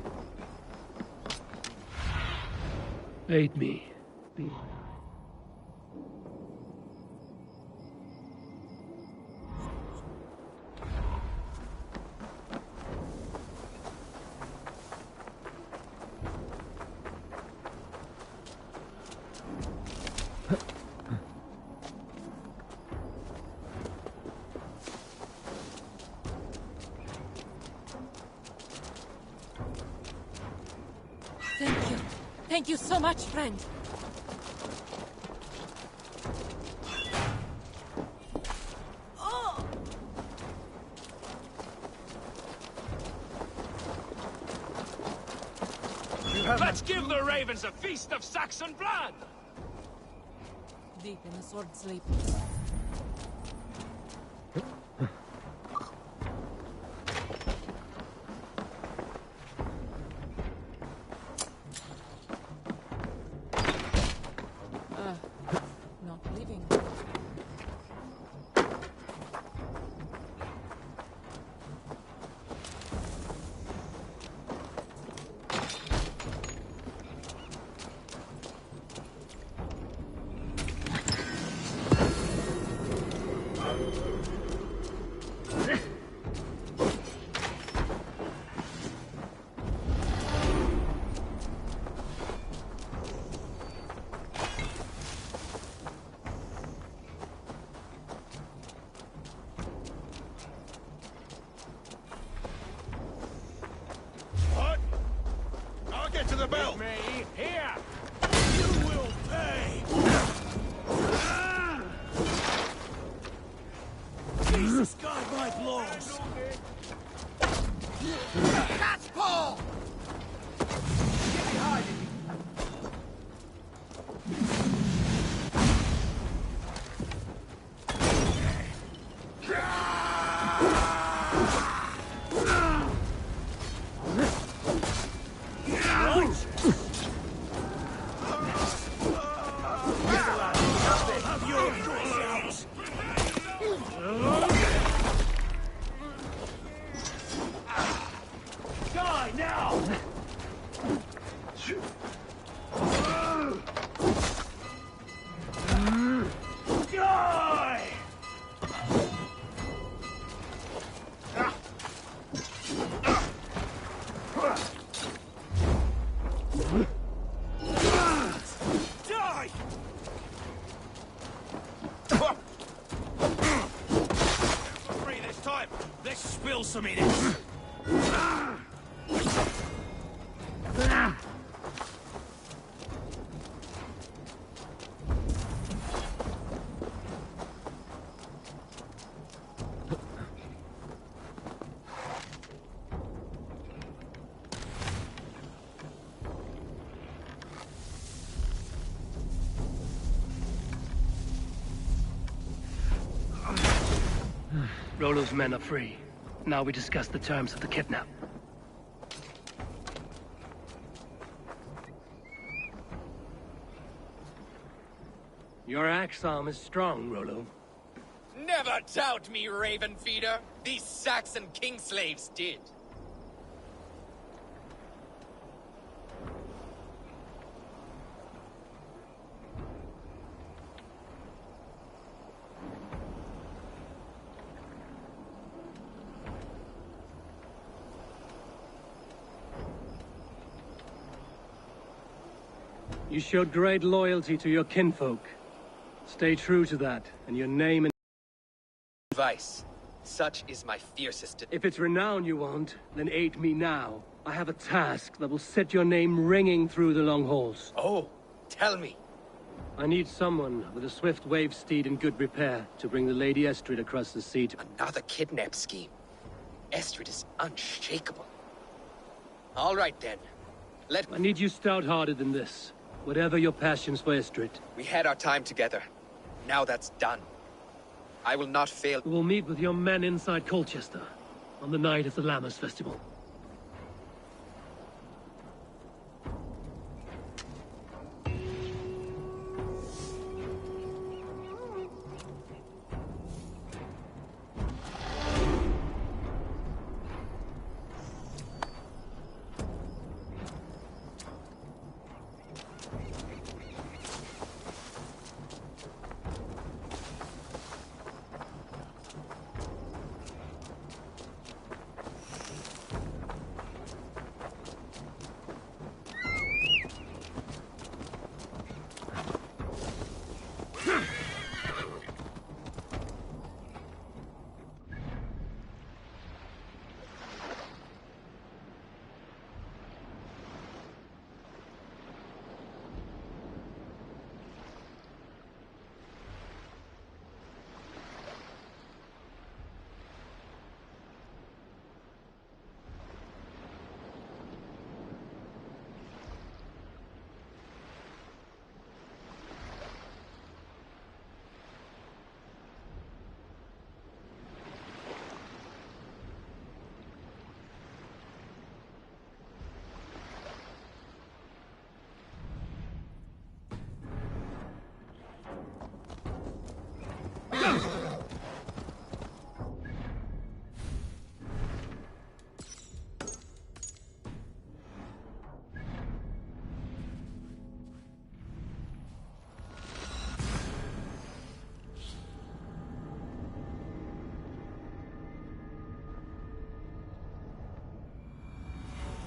Aid me. Thank you. Thank you so much, friend. Let's give the ravens a feast of Saxon blood! Deep in the sword sleep. Not leaving. Get to the bell! Me here! You will pay! Jesus, guide my blows! Catch Paul! Get behind him! Die now! Die! Die! Free this time! Let's spill some in it! Rollo's men are free. Now we discuss the terms of the kidnap. Your axe arm is strong, Rollo. Never doubt me, Raven Feeder. These Saxon king slaves did. You showed great loyalty to your kinfolk. Stay true to that, and your name and... Advice. Such is my fiercest... If it's renown you want, then aid me now. I have a task that will set your name ringing through the long halls. Oh, tell me. I need someone with a swift wave steed in good repair to bring the Lady Estrid across the sea to... Another kidnap scheme. Estrid is unshakable. All right, then. I need you stout-hearted in this. Whatever your passions for Estrid. We had our time together. Now that's done. I will not fail. We will meet with your men inside Colchester on the night of the Lammas Festival.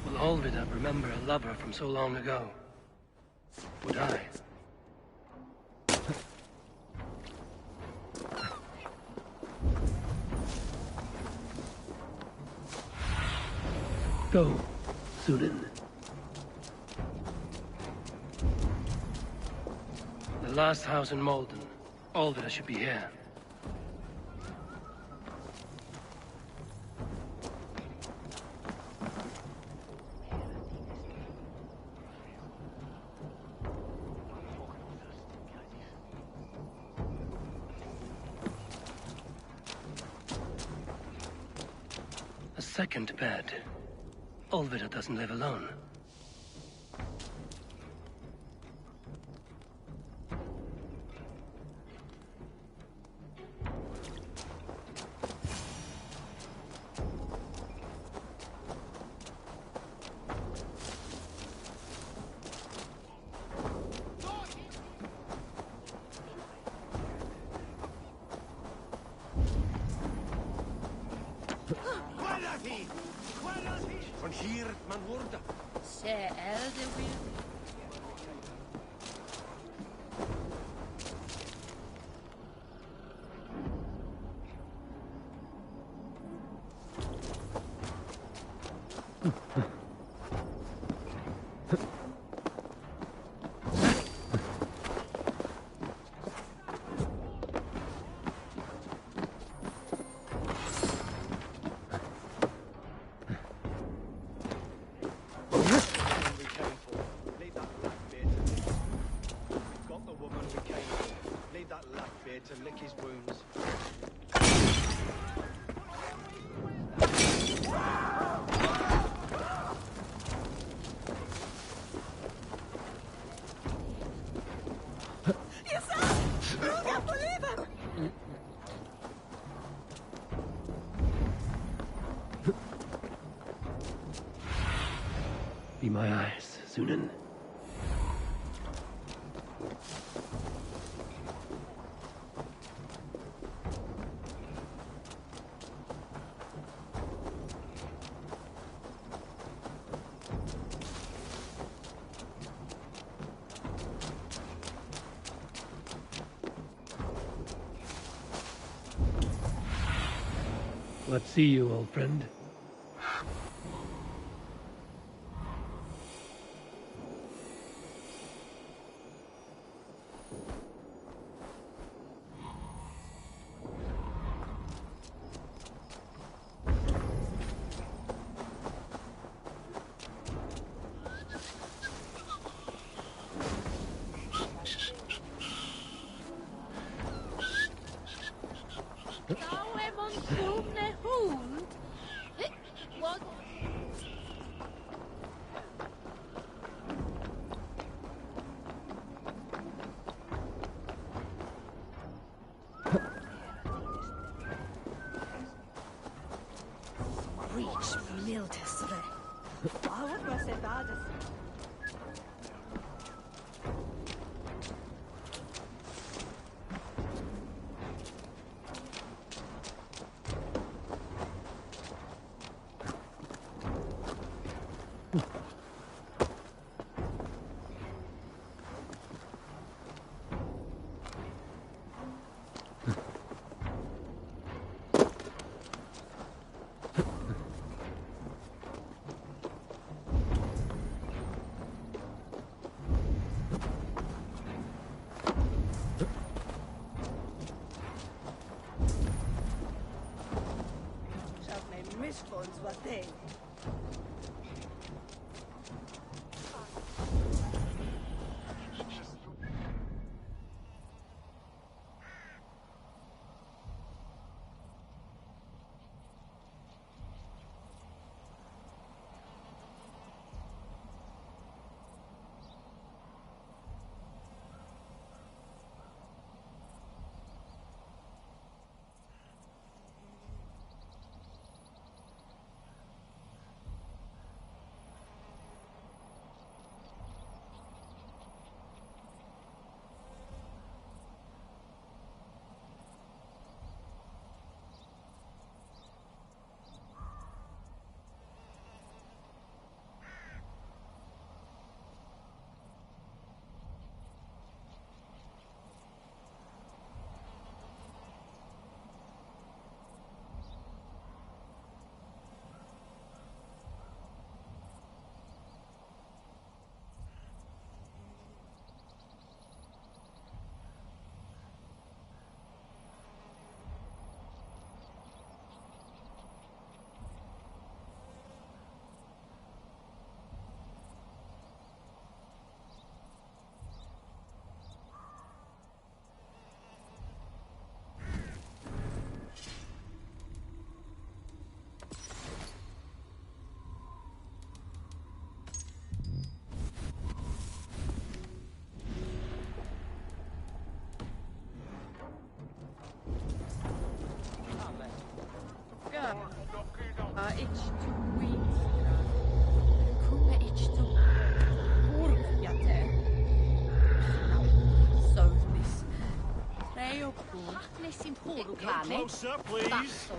Will Olvida remember a lover from so long ago? Would I? Go, Sunan. The last house in Malden. Olvida should be here. A second bed. Olvida doesn't live alone. Van hier, man hoorde. Zij elde weer. To lick his wounds. Be my eyes, Sunan. What see you, old friend? Misfunds wat they. Closer, please.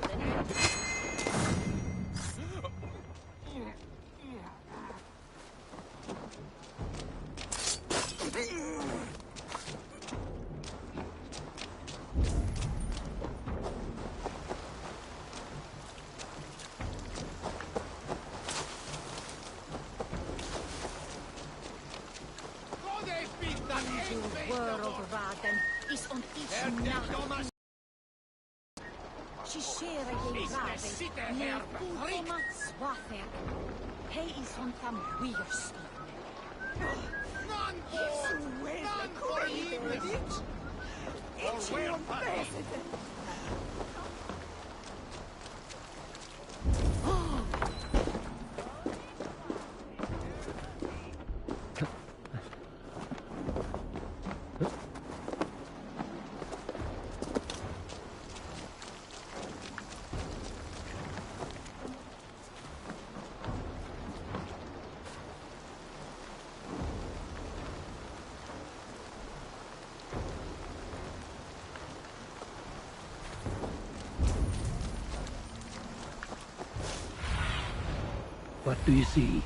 What do you see?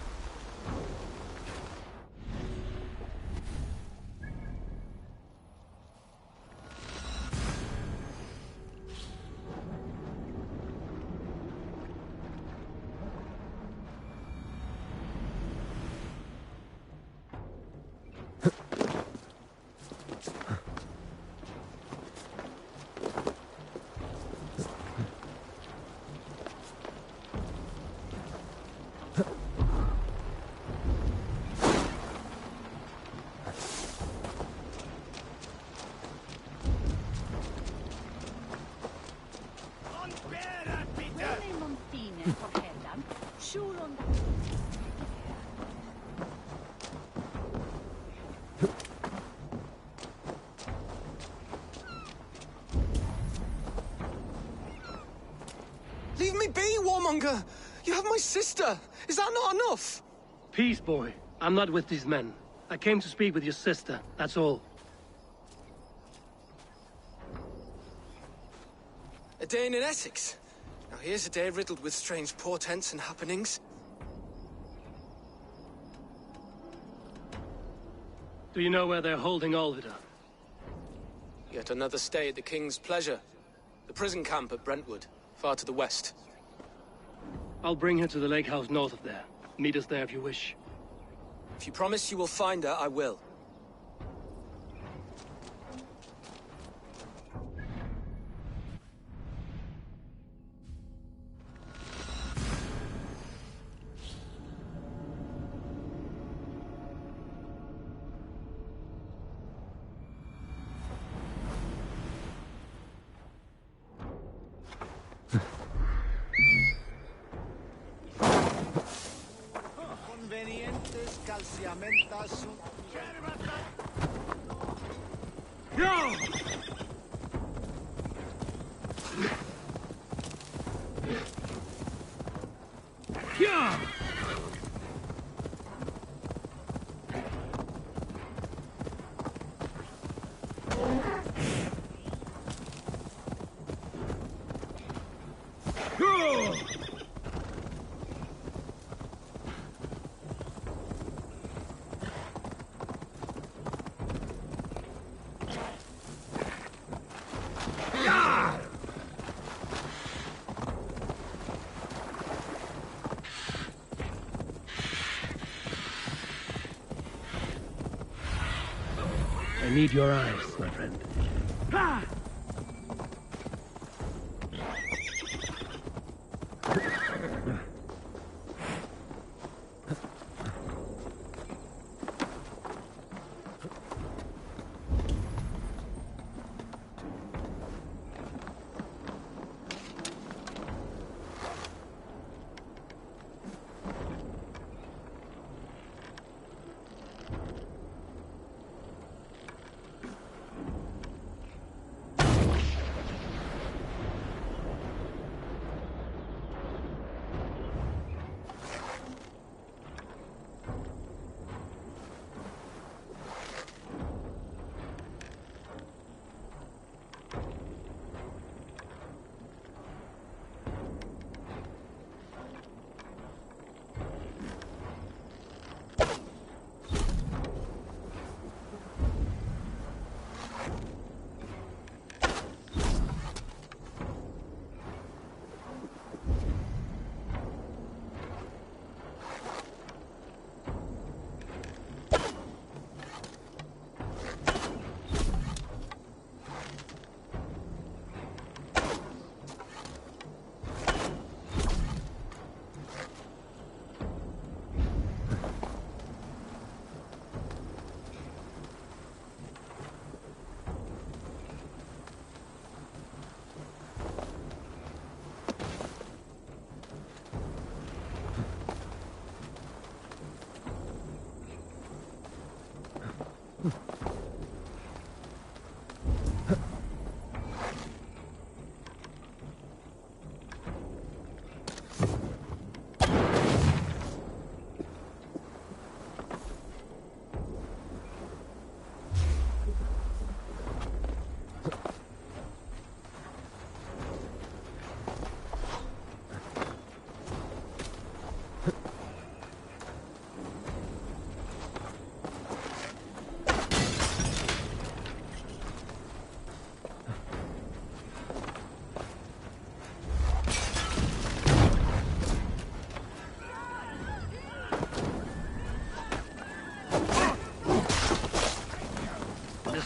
Leave me be, warmonger! You have my sister! Is that not enough? Peace, boy. I'm not with these men. I came to speak with your sister, that's all. A day in Essex. Now here's a day riddled with strange portents and happenings. Do you know where they're holding Alvida? Yet another stay at the King's pleasure. The prison camp at Brentwood, far to the west. I'll bring her to the lake house north of there. Meet us there if you wish. If you promise you will find her, I will. Convenientes calciamentas No! Yeah! I need your eyes, my friend. Ah!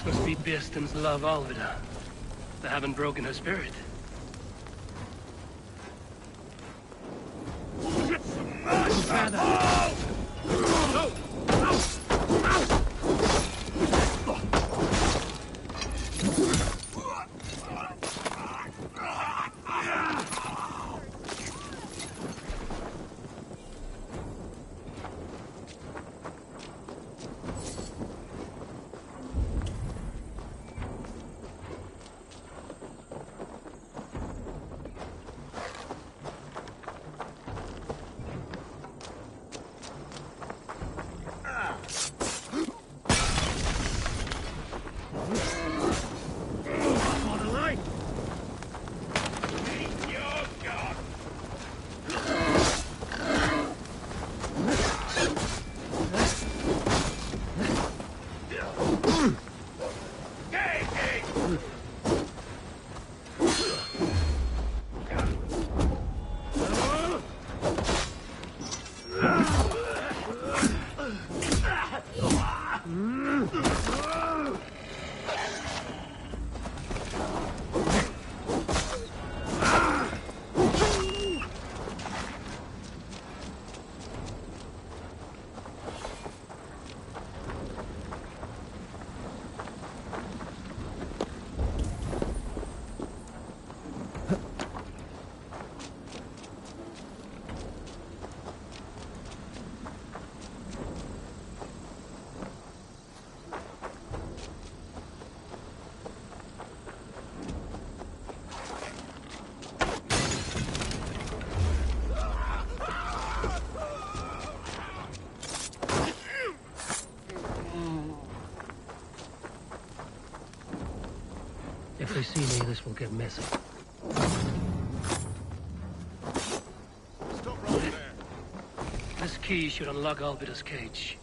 Must be Birston's love, Alvida. They haven't broken her spirit. they see me, this will get messy. Stop right there. This key should unlock Alvida's cage.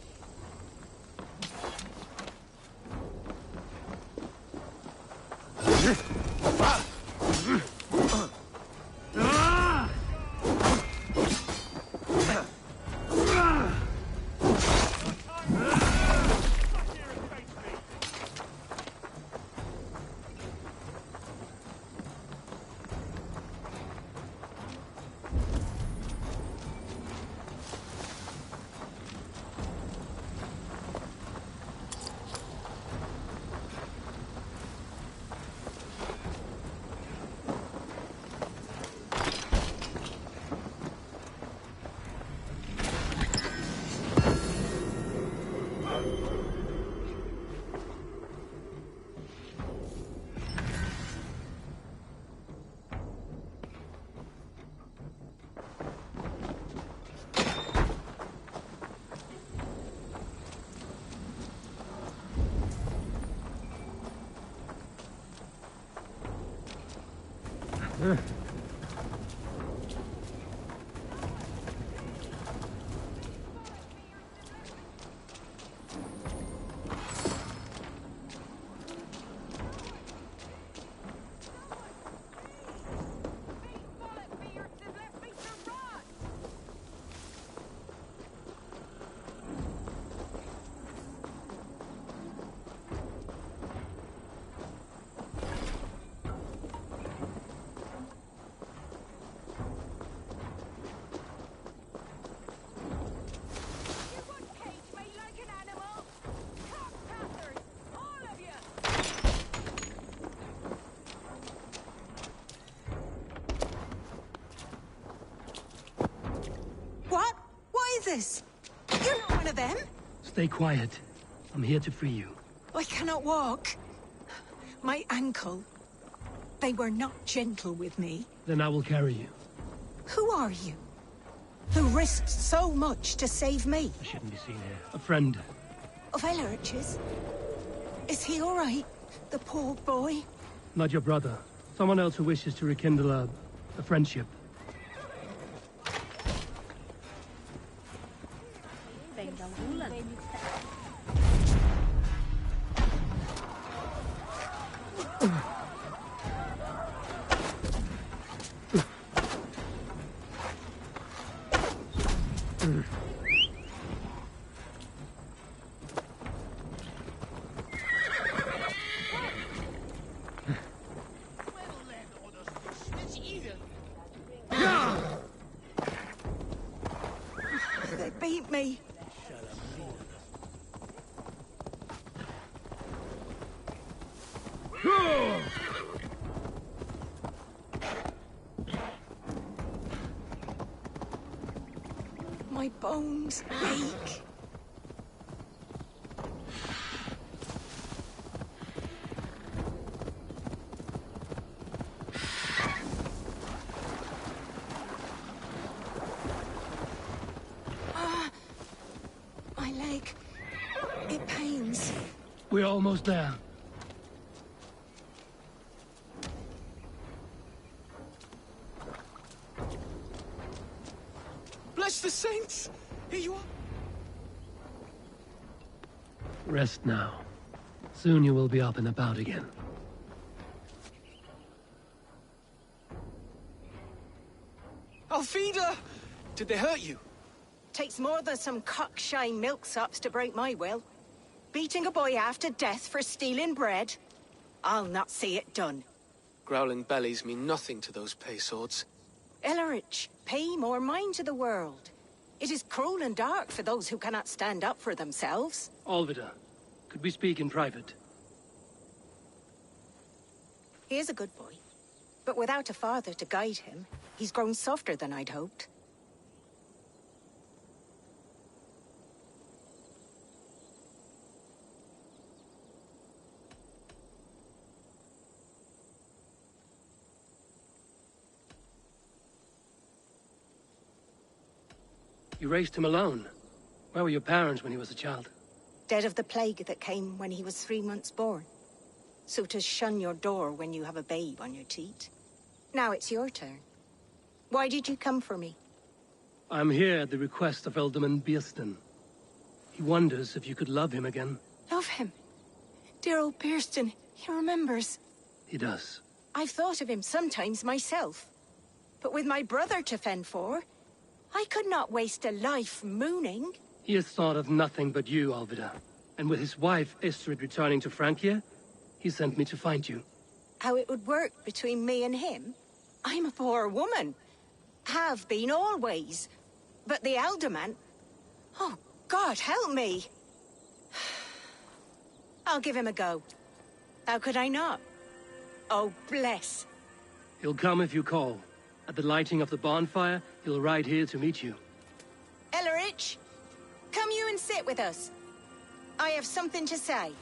This? You're not one of them? Stay quiet. I'm here to free you. I cannot walk. My ankle. They were not gentle with me. Then I will carry you. Who are you? Who risked so much to save me? I shouldn't be seen here. A friend. Of Elrich's? Is he all right? The poor boy? Not your brother. Someone else who wishes to rekindle a friendship. They beat me. My bones ache. My leg. It pains. We're almost there. Bless the saints! Here you are. Rest now. Soon you will be up and about again. Alfida! Did they hurt you? Takes more than some cockshy milksops to break my will. Beating a boy half to death for stealing bread? I'll not see it done. Growling bellies mean nothing to those pay swords. Ellerich, pay more mind to the world. It is cruel and dark for those who cannot stand up for themselves. Alvida, could we speak in private? He is a good boy. But without a father to guide him, he's grown softer than I'd hoped. You raised him alone. Where were your parents when he was a child? Dead of the plague that came when he was 3 months born. so to shun your door when you have a babe on your teat. Now it's your turn. Why did you come for me? I'm here at the request of Alderman Bearston. He wonders if you could love him again. Love him? Dear old Bearston, he remembers. He does. I've thought of him sometimes myself. But with my brother to fend for, I could not waste a life mooning. He has thought of nothing but you, Alvida. And with his wife, Estrid, returning to Francia, he sent me to find you. How it would work between me and him? I'm a poor woman. Have been always. But the alderman... Oh, God, help me! I'll give him a go. How could I not? Oh, bless. He'll come if you call. At the lighting of the bonfire, he'll ride here to meet you. Ellerich, come you and sit with us. I have something to say.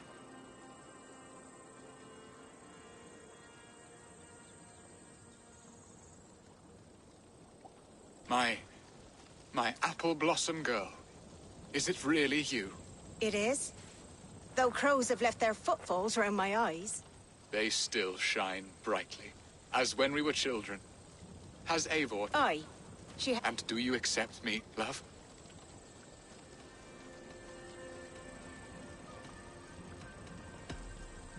My apple blossom girl. Is it really you? It is. Though crows have left their footfalls round my eyes. They still shine brightly, as when we were children. Has Eivor... Aye. She... And do you accept me, love?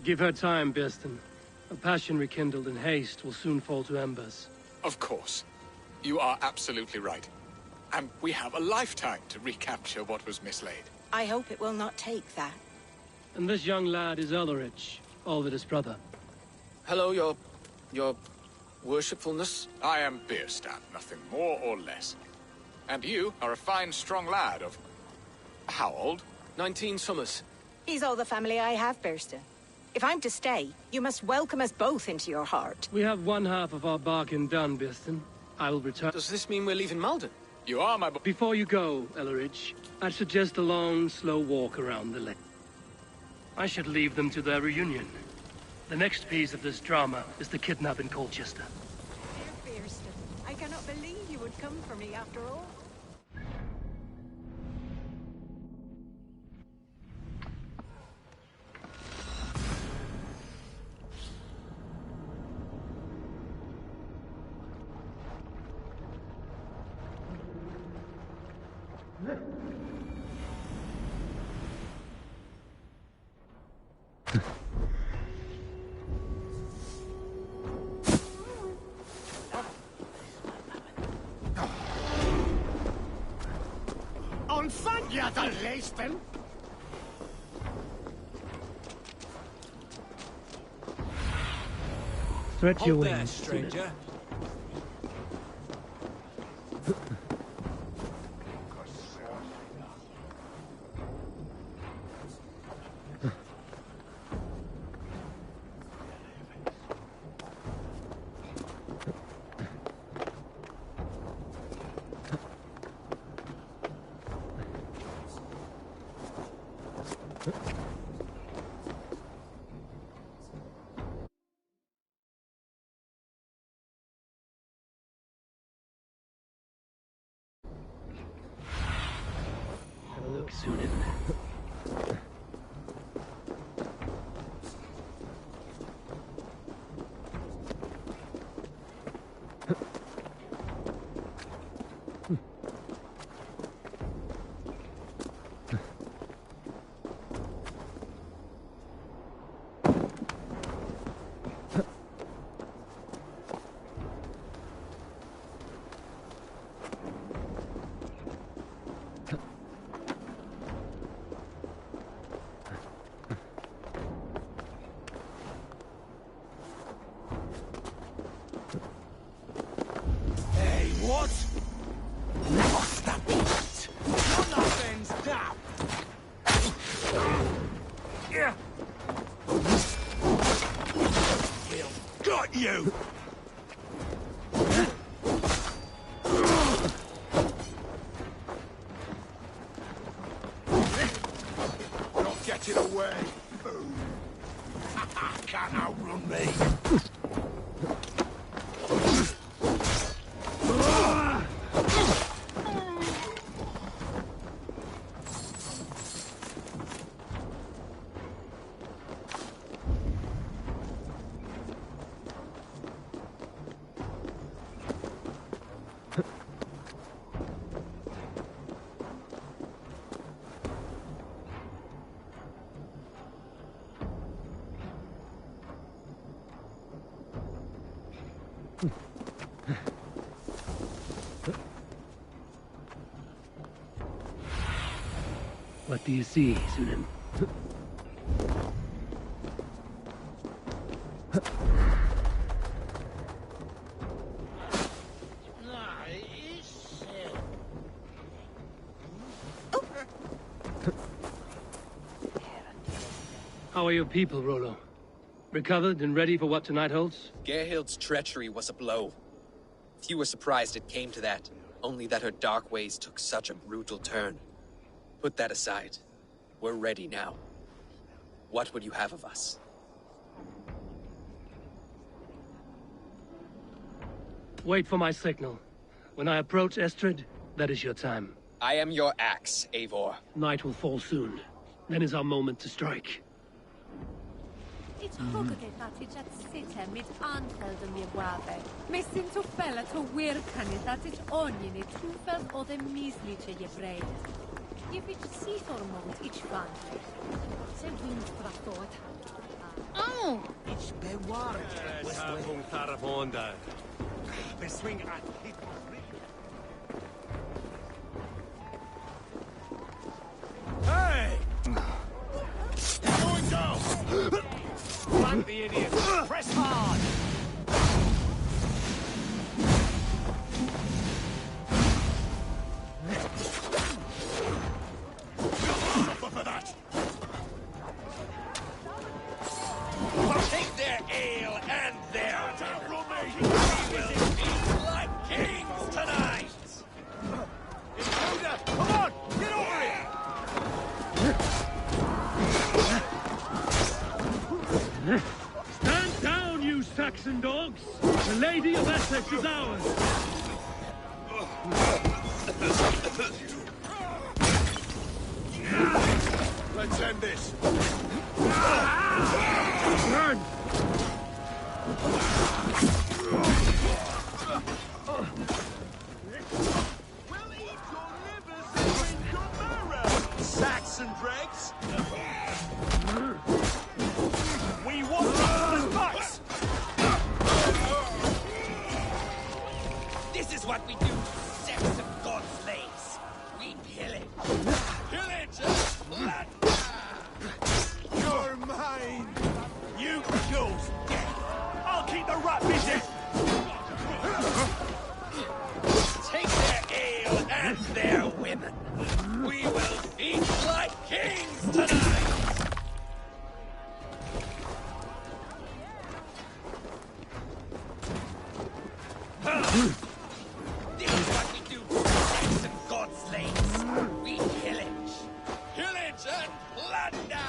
Give her time, Bearston. A passion rekindled in haste will soon fall to embers. Of course. You are absolutely right. And we have a lifetime to recapture what was mislaid. I hope it will not take that. And this young lad is Ellerich, Alvida's brother. Hello, your worshipfulness. I am Beerstan, nothing more or less. And you are a fine, strong lad of... how old? 19 summers. He's all the family I have, Bearston. If I'm to stay, you must welcome us both into your heart. We have one half of our bargain done, Bearston. I will return... Does this mean we're leaving Malden? You are my... Before you go, Ellerich, I'd suggest a long, slow walk around the lake. I should leave them to their reunion. The next piece of this drama is the kidnap in Colchester. Dear Bearston, I cannot believe you would come for me after all. Ja, dan leest hem. Stretch your Hold there, wings, stranger. Look soon, isn't it? What? Lost the beast! Nothing's down! Yeah! Got you! Not getting away! Can't outrun me! What do you see, Sunan? How are your people, Rollo? Recovered and ready for what tonight holds? Gerhild's treachery was a blow. Few were surprised it came to that, only that her dark ways took such a brutal turn. Put that aside. We're ready now. What would you have of us? Wait for my signal. When I approach Estrid, that is your time. I am your axe, Eivor. Night will fall soon. Then is our moment to strike. It's hwgyd at it at sita mid anfeld y mi wafe. Mes sy'n to fel at o wir canet at it onion it tŵfeld o the misli to ye braid. If it syth o'r mond each fan. Se wynd brathod. Oh! It's bewar. Westwing Taraponda. Beswing at it. Hey! Going down! Flank the idiot! Press hard! Suffer for that! Take their ale and their we will eat like kings tonight! Intruder! Come on! Get over it! Stand down, you Saxon dogs! The Lady of Essex is ours! Let's end this! Turn! Saxon dregs! We want the butts! This is what we do, sex of God's slaves. We pillage. Pillage and plunder! You're mine! You chose death! I'll keep the rat busy! Take their ale and their women. We will feast like kings tonight! This is what we do to sex and God's slaves. We pillage. Pillage and plunder!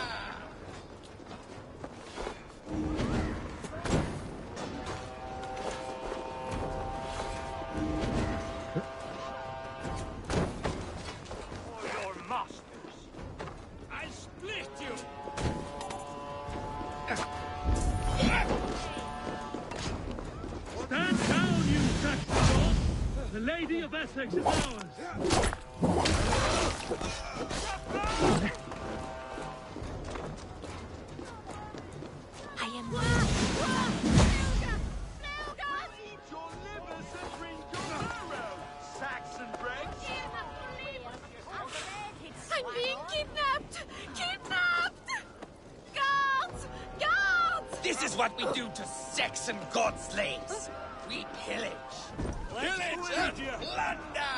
For your masters! I'll split you! Stand down, you Saxon dogs! The Lady of Essex is ours! I am Saxon dregs! I'm being kidnapped! Kidnapped! Guards! Guards! This is what we do to sex and God's slaves. We pillage. Pillage and plunder!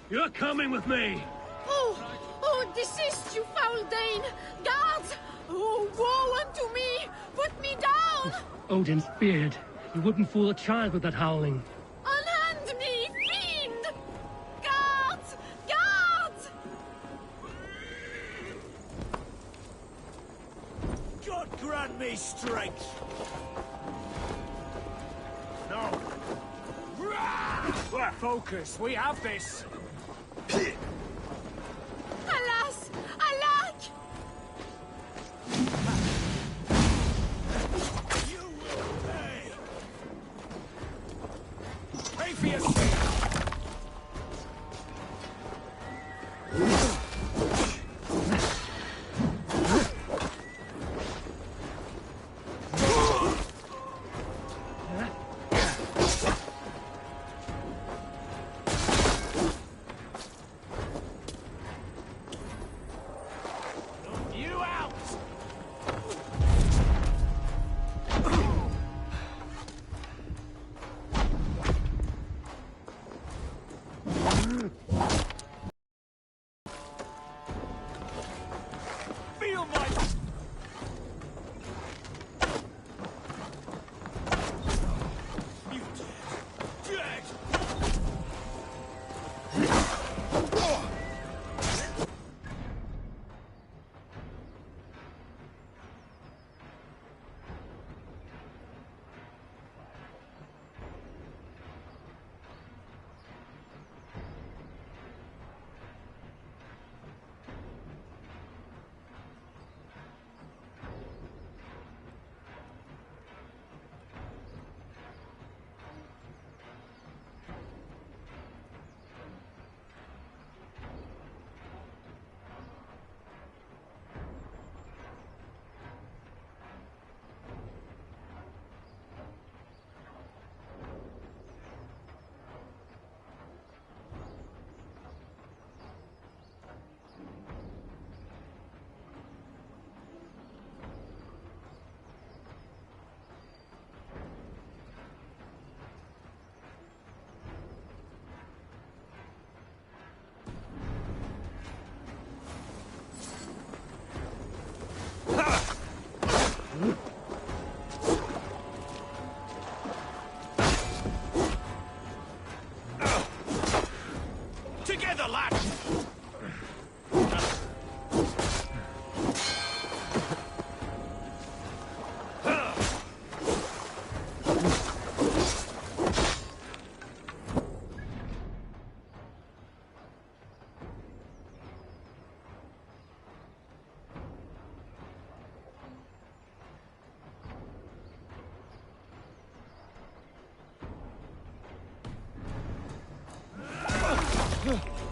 You're coming with me! Oh, desist, you foul Dane! Guards! Oh, woe unto me! Put me down! Odin's beard. You wouldn't fool a child with that howling. Unhand me, fiend! Guards! Guards! God grant me strength! No! Focus, we have this! Alas! Alack! You will pay! Pay for your sin!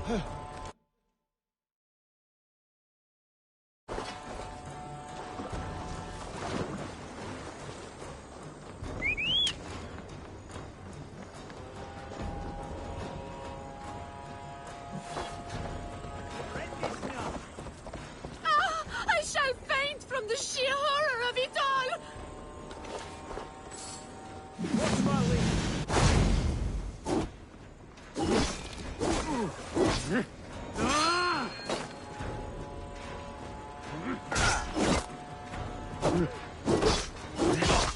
I shall faint from the sheer horror of it all! What's my lead?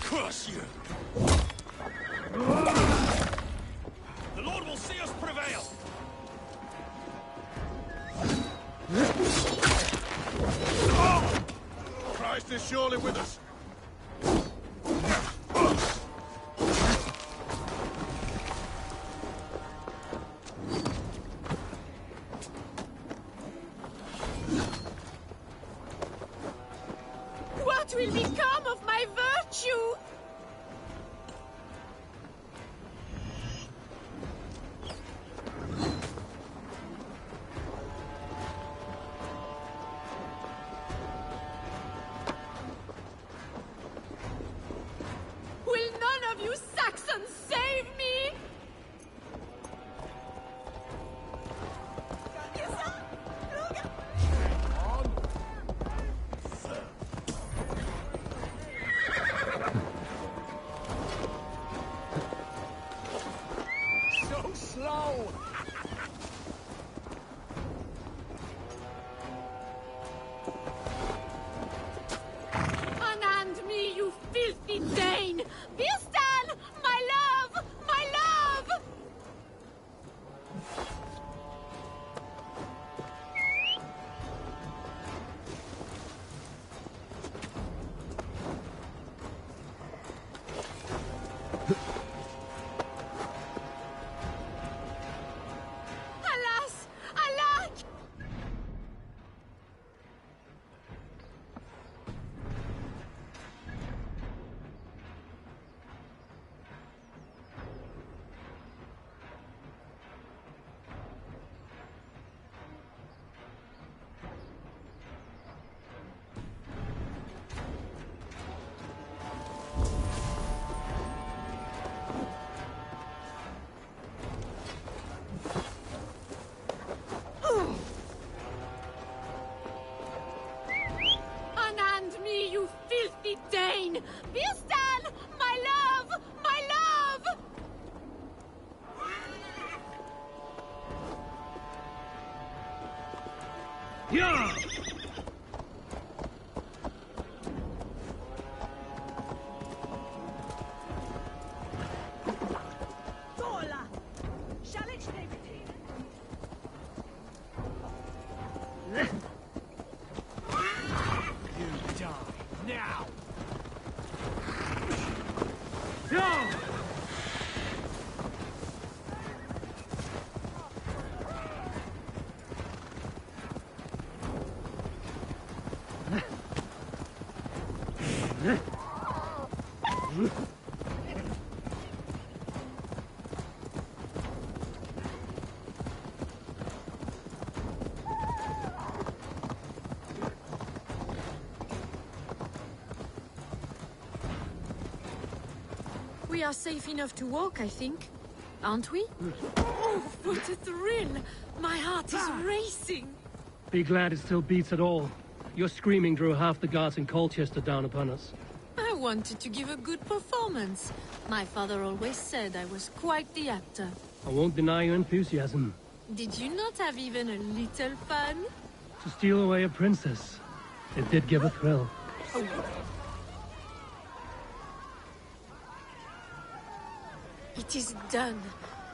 Curse you! The Lord will see us prevail! Christ is surely with us. What will become of my virtue? Will none of you Saxons save me? So slow! Unhand me, you filthy Dane! Birsten! My love! My love! Alas! Alack! Unhand me, you filthy Dane! Birsten! My love! My love! Yeah! Dola! Shall it stay with him? You die now! Yeah! We are safe enough to walk, I think. Aren't we? Oh, what a thrill! My heart is racing! Be glad it still beats at all. Your screaming drew half the guards in Colchester down upon us. I wanted to give a good performance. My father always said I was quite the actor. I won't deny your enthusiasm. Did you not have even a little fun? To steal away a princess. It did give a thrill. It is done.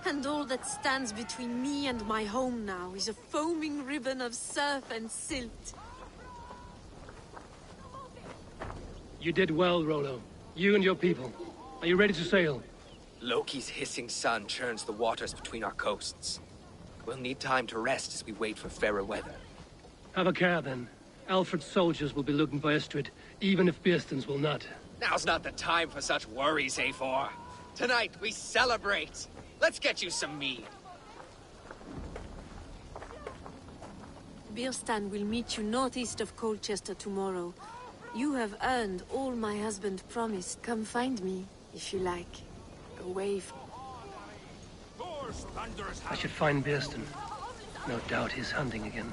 And all that stands between me and my home now is a foaming ribbon of surf and silt. You did well, Rollo. You and your people. Are you ready to sail? Loki's hissing sun churns the waters between our coasts. We'll need time to rest as we wait for fairer weather. Have a care, then. Alfred's soldiers will be looking for Estrid, even if Birsten's will not. Now's not the time for such worries, Eivor. Tonight, we celebrate. Let's get you some mead. Birstan will meet you northeast of Colchester tomorrow. You have earned all my husband promised. Come find me, if you like. Away from... I should find Birstan. No doubt he's hunting again.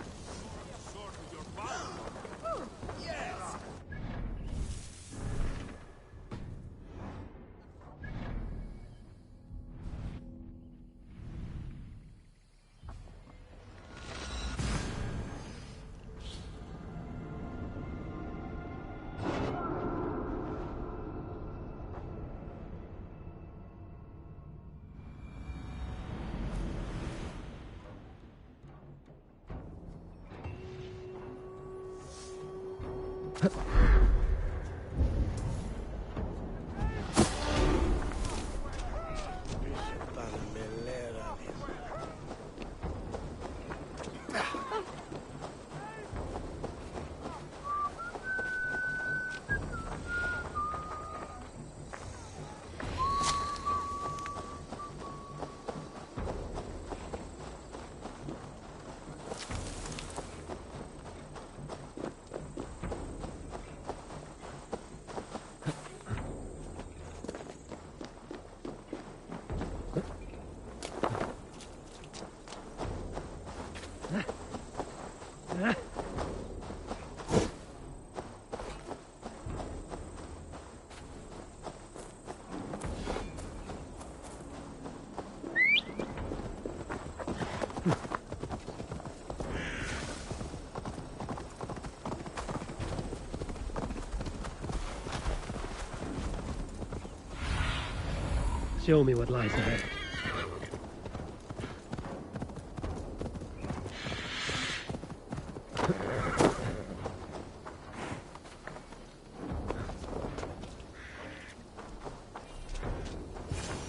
Show me what lies ahead.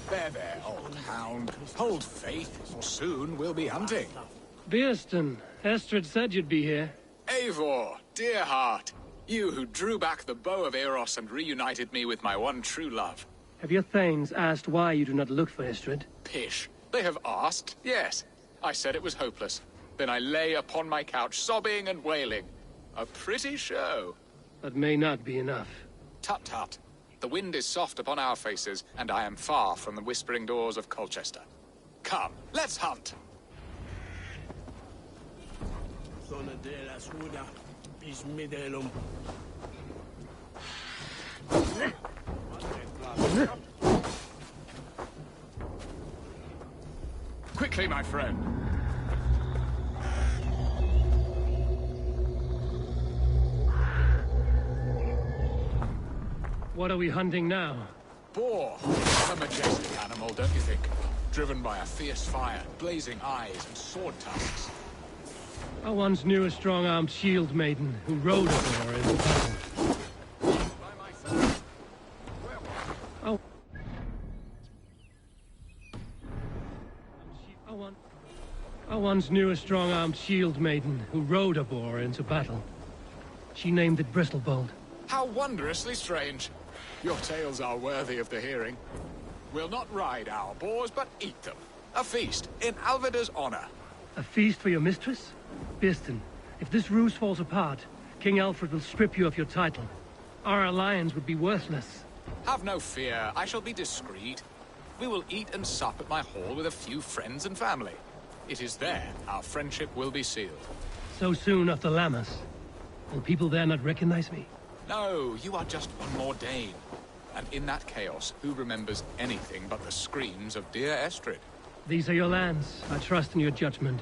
There, old hound. Hold faith, for soon we'll be hunting. Birstan, Estrid said you'd be here. Eivor, dear heart. You who drew back the bow of Eros and reunited me with my one true love. Have your thanes asked why you do not look for Estrid? Pish. They have asked, yes. I said it was hopeless. Then I lay upon my couch, sobbing and wailing. A pretty show. That may not be enough. Tut-tut. The wind is soft upon our faces, and I am far from the whispering doors of Colchester. Come, let's hunt! Quickly, my friend. What are we hunting now? Boar. A majestic animal, don't you think? Driven by a fierce fire, blazing eyes, and sword tusks. I once knew a strong-armed shield maiden who rode a boar in the battle. I once knew a strong-armed shield maiden who rode a boar into battle. She named it Bristlebolt. How wondrously strange. Your tales are worthy of the hearing. We'll not ride our boars, but eat them. A feast, in Alvida's honor. A feast for your mistress? Birstan, if this ruse falls apart, King Alfred will strip you of your title. Our alliance would be worthless. Have no fear, I shall be discreet. We will eat and sup at my hall with a few friends and family. It is there our friendship will be sealed. So soon after Lammas? Will people there not recognize me? No, you are just one more Dane. And in that chaos, who remembers anything but the screams of dear Estrid? These are your lands. I trust in your judgment.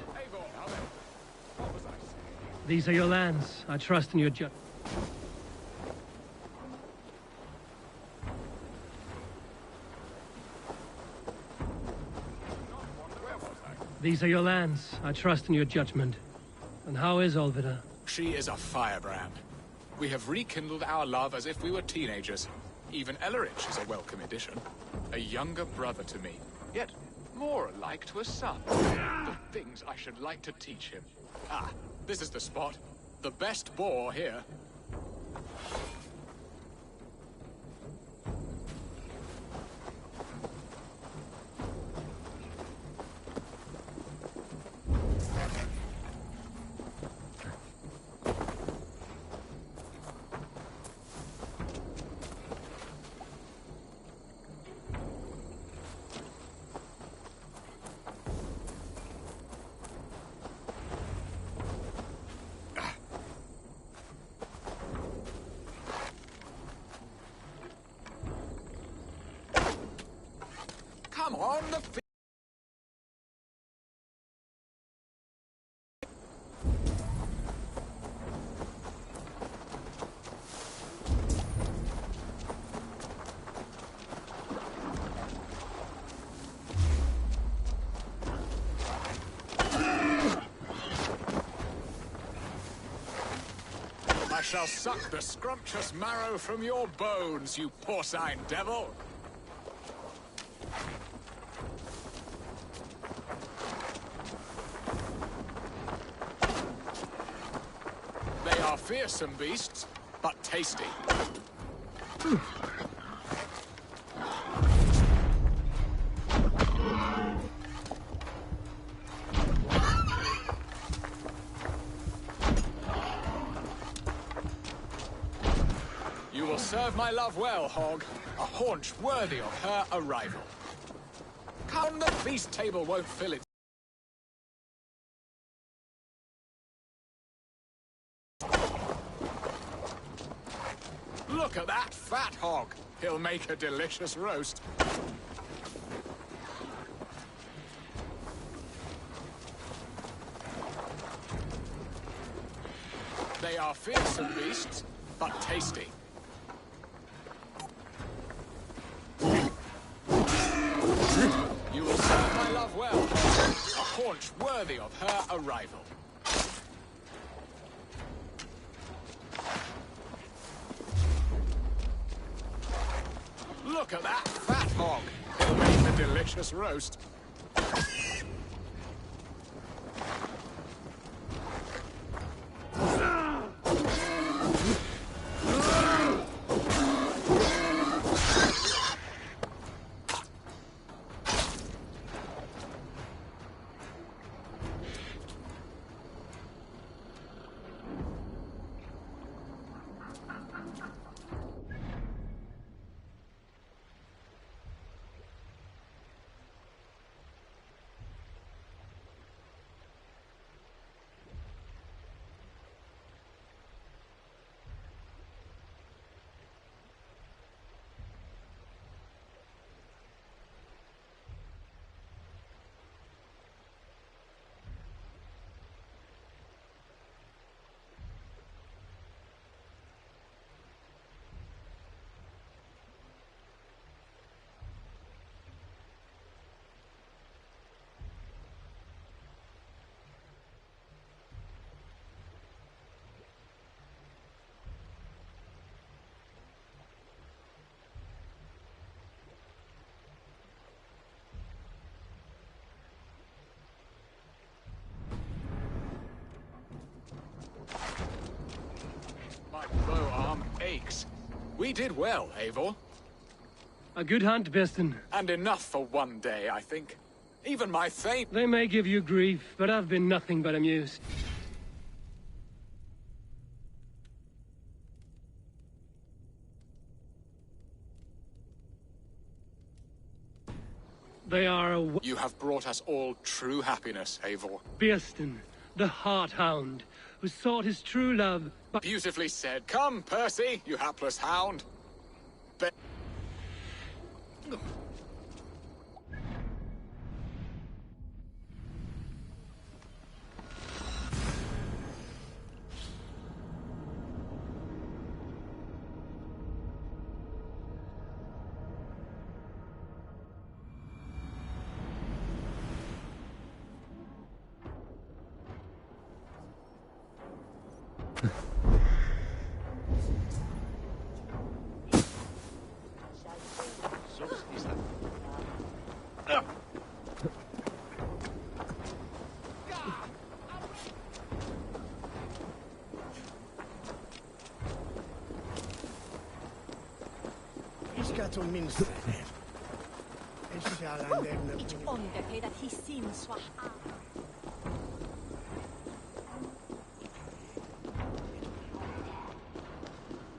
These are your lands. I trust in your judgment. These are your lands. I trust in your judgment. And how is Alvida? She is a firebrand. We have rekindled our love as if we were teenagers. Even Ellerich is a welcome addition. A younger brother to me, yet more alike to a son. The things I should like to teach him. Ah, this is the spot. The best boar here. Come on, the feet. I shall suck the scrumptious marrow from your bones, you porcine devil! They are fearsome beasts, but tasty. You will serve my love well, Hog. A haunch worthy of her arrival. Come, the feast table won't fill it. Look at that fat hog. He'll make a delicious roast. They are fearsome beasts, but tasty. You will serve my love well, a haunch worthy of her arrival. Look at that fat hog. He'll make a delicious roast. My bow arm aches. We did well, Eivor. A good hunt, Beston. And enough for one day, I think. Even my fate... They may give you grief, but I've been nothing but amused. They are a... You have brought us all true happiness, Eivor. Beston, the Heart Hound, who sought his true love, but... Beautifully said. Come, Percy, you hapless hound.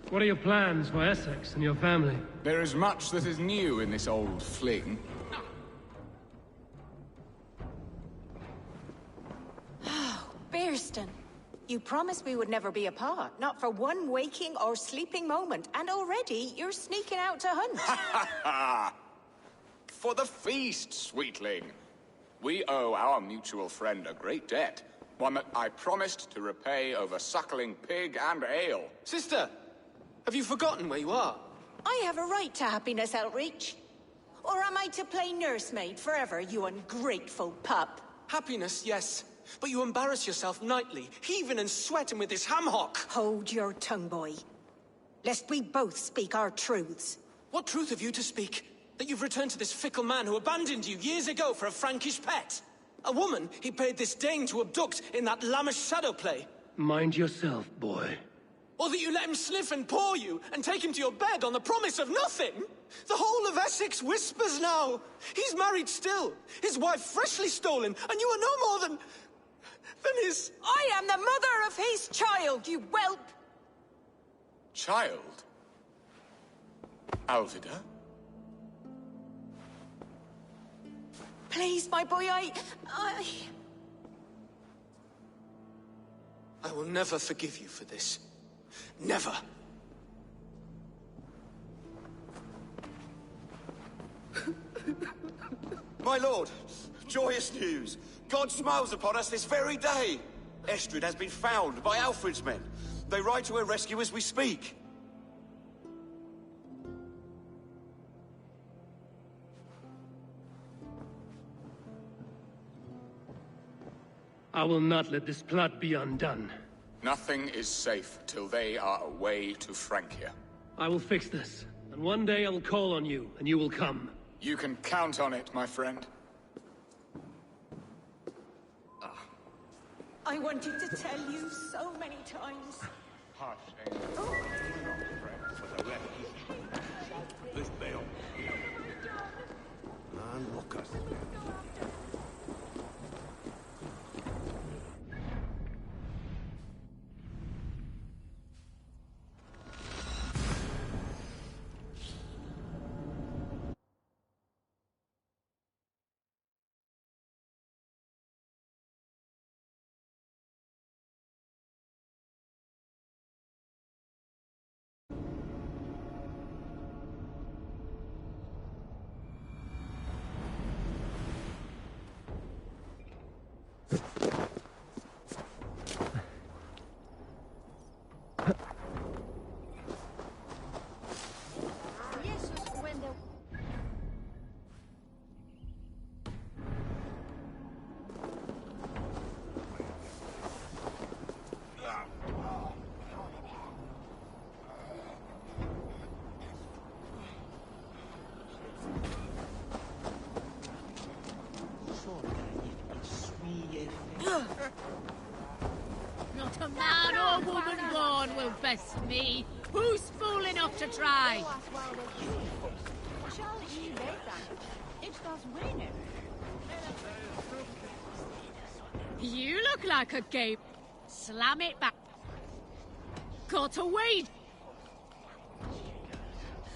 What are your plans for Essex and your family? There is much that is new in this old fling. Bearston, you promised we would never be apart, not for one waking or sleeping moment, and already you're sneaking out to hunt. For the feast, sweetling. We owe our mutual friend a great debt. One that I promised to repay over suckling pig and ale. Sister, have you forgotten where you are? I have a right to happiness, Outreach. Or am I to play nursemaid forever, you ungrateful pup? Happiness, yes. But you embarrass yourself nightly, heaving and sweating with this ham-hock. Hold your tongue, boy. Lest we both speak our truths. What truth have you to speak? That you've returned to this fickle man who abandoned you years ago for a Frankish pet? A woman he paid this Dane to abduct in that lammish shadow play? Mind yourself, boy. Or that you let him sniff and paw you, and take him to your bed on the promise of nothing? The whole of Essex whispers now. He's married still, his wife freshly stolen, and you are no more than his... I am the mother of his child, you whelp! Child? Alvida? Please, my boy, I will never forgive you for this. Never. My lord, joyous news. God smiles upon us this very day. Estrid has been found by Alfred's men. They ride to her rescue as we speak. I will not let this plot be undone. Nothing is safe till they are away to Francia. I will fix this, and one day I will call on you, and you will come. You can count on it, my friend. I wanted to tell you so many times. Hush, Angel. This bell. Unlock us. Not a man or woman born will best me. Who's fool enough to try? You look like a gape. Slam it back. Got a weed.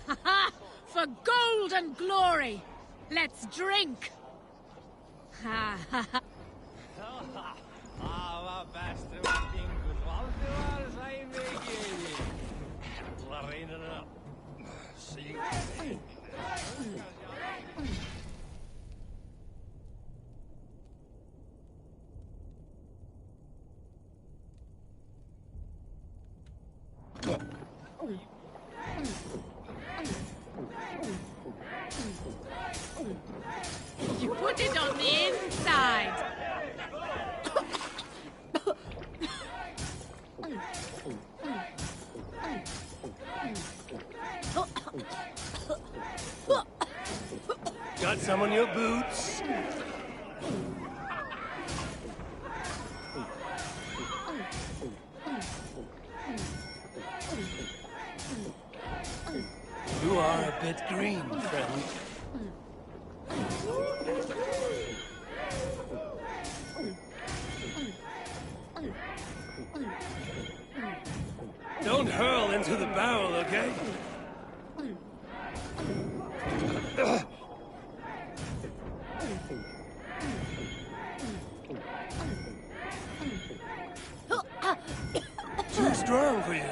Ha ha! For gold and glory. Let's drink. Ha ha ha. You put it on the inside. Got some on your boots? You are a bit green, friend. Don't hurl into the barrel, okay? Too strong for you.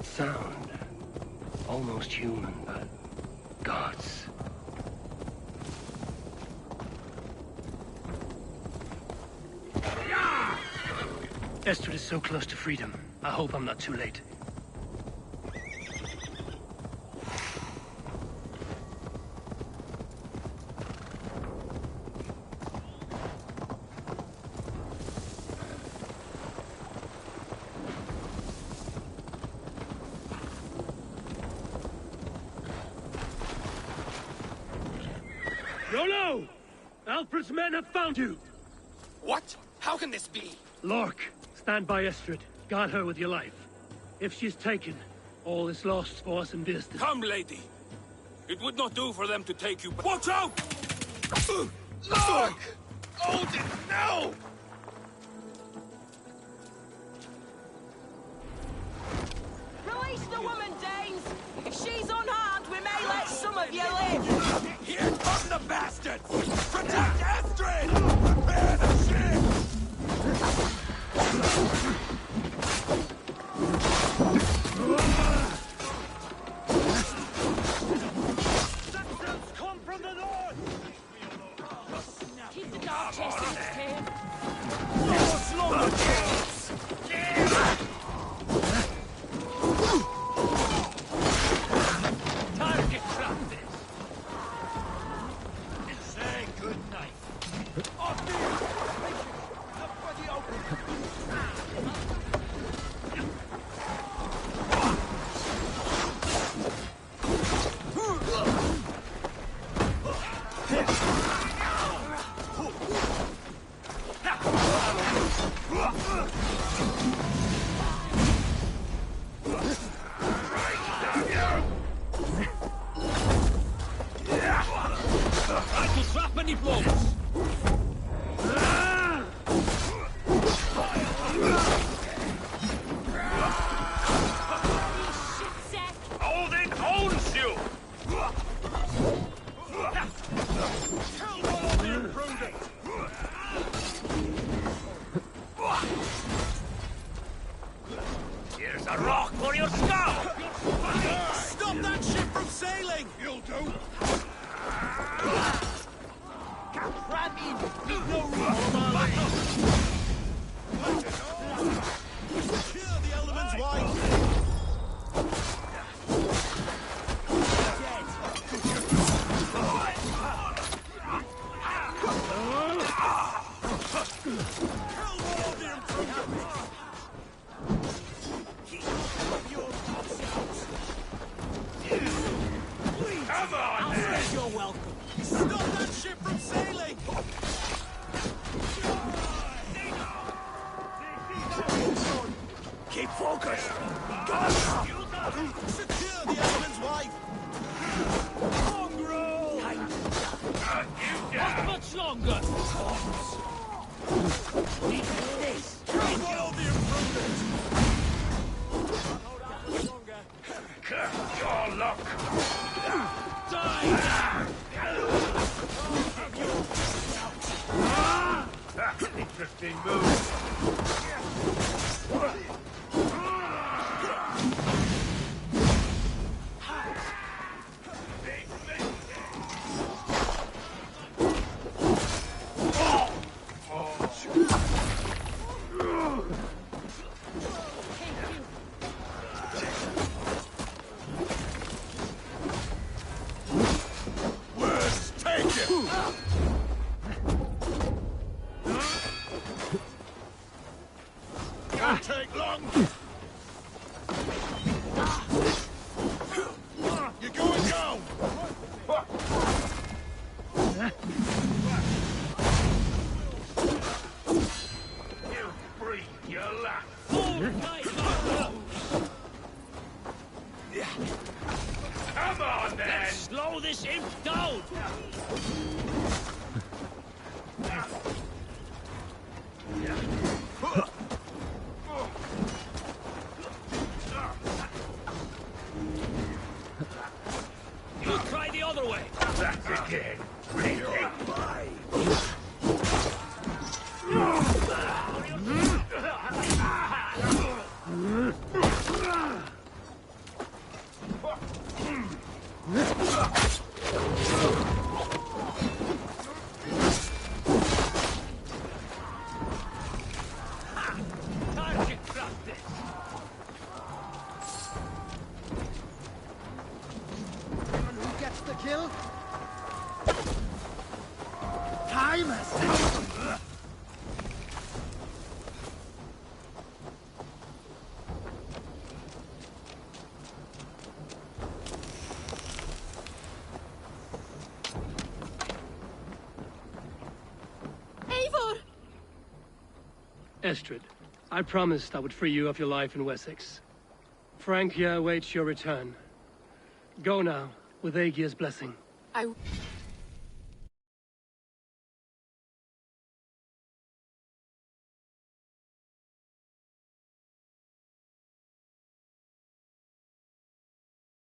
That sound. Almost human, but gods. Estrid is so close to freedom. I hope I'm not too late. Rollo! Alfred's men have found you! What? How can this be? Lork, stand by Estrid. Guard her with your life. If she's taken, all is lost for us in Dresden. Come, lady. It would not do for them to take you. Watch out! Look! Odin, no! Release the woman, Danes! If she's unharmed, we may let some of you live! Here come the bastards! Protect Astrid! Prepare the ship! Saxons come from the north! Keep the dog chasing us, Tim. Target practice! Say good night. Off the look for the open. I can trap any blows! Odin owns you! Kill one of the imprudent! Here's a rock for your skull! Stop that ship from sailing! You'll do! Ram in! Leave no room for Marley! Secure the element's wife! Come on, man! You're welcome! Stop that ship from sailing! Keep focused! Go! Secure the element's wife! Mongrel! Not much longer! Kill all the imprudent! Curse your luck! Interesting move. Words taken! Can't take long. You're going down! You breathe your luck. Come on, then. Slow this imp down! We'll try the other way! That's again. Breathing. Estrid, I promised I would free you of your life in Wessex. Frank here awaits your return. Go now, with Aegir's blessing.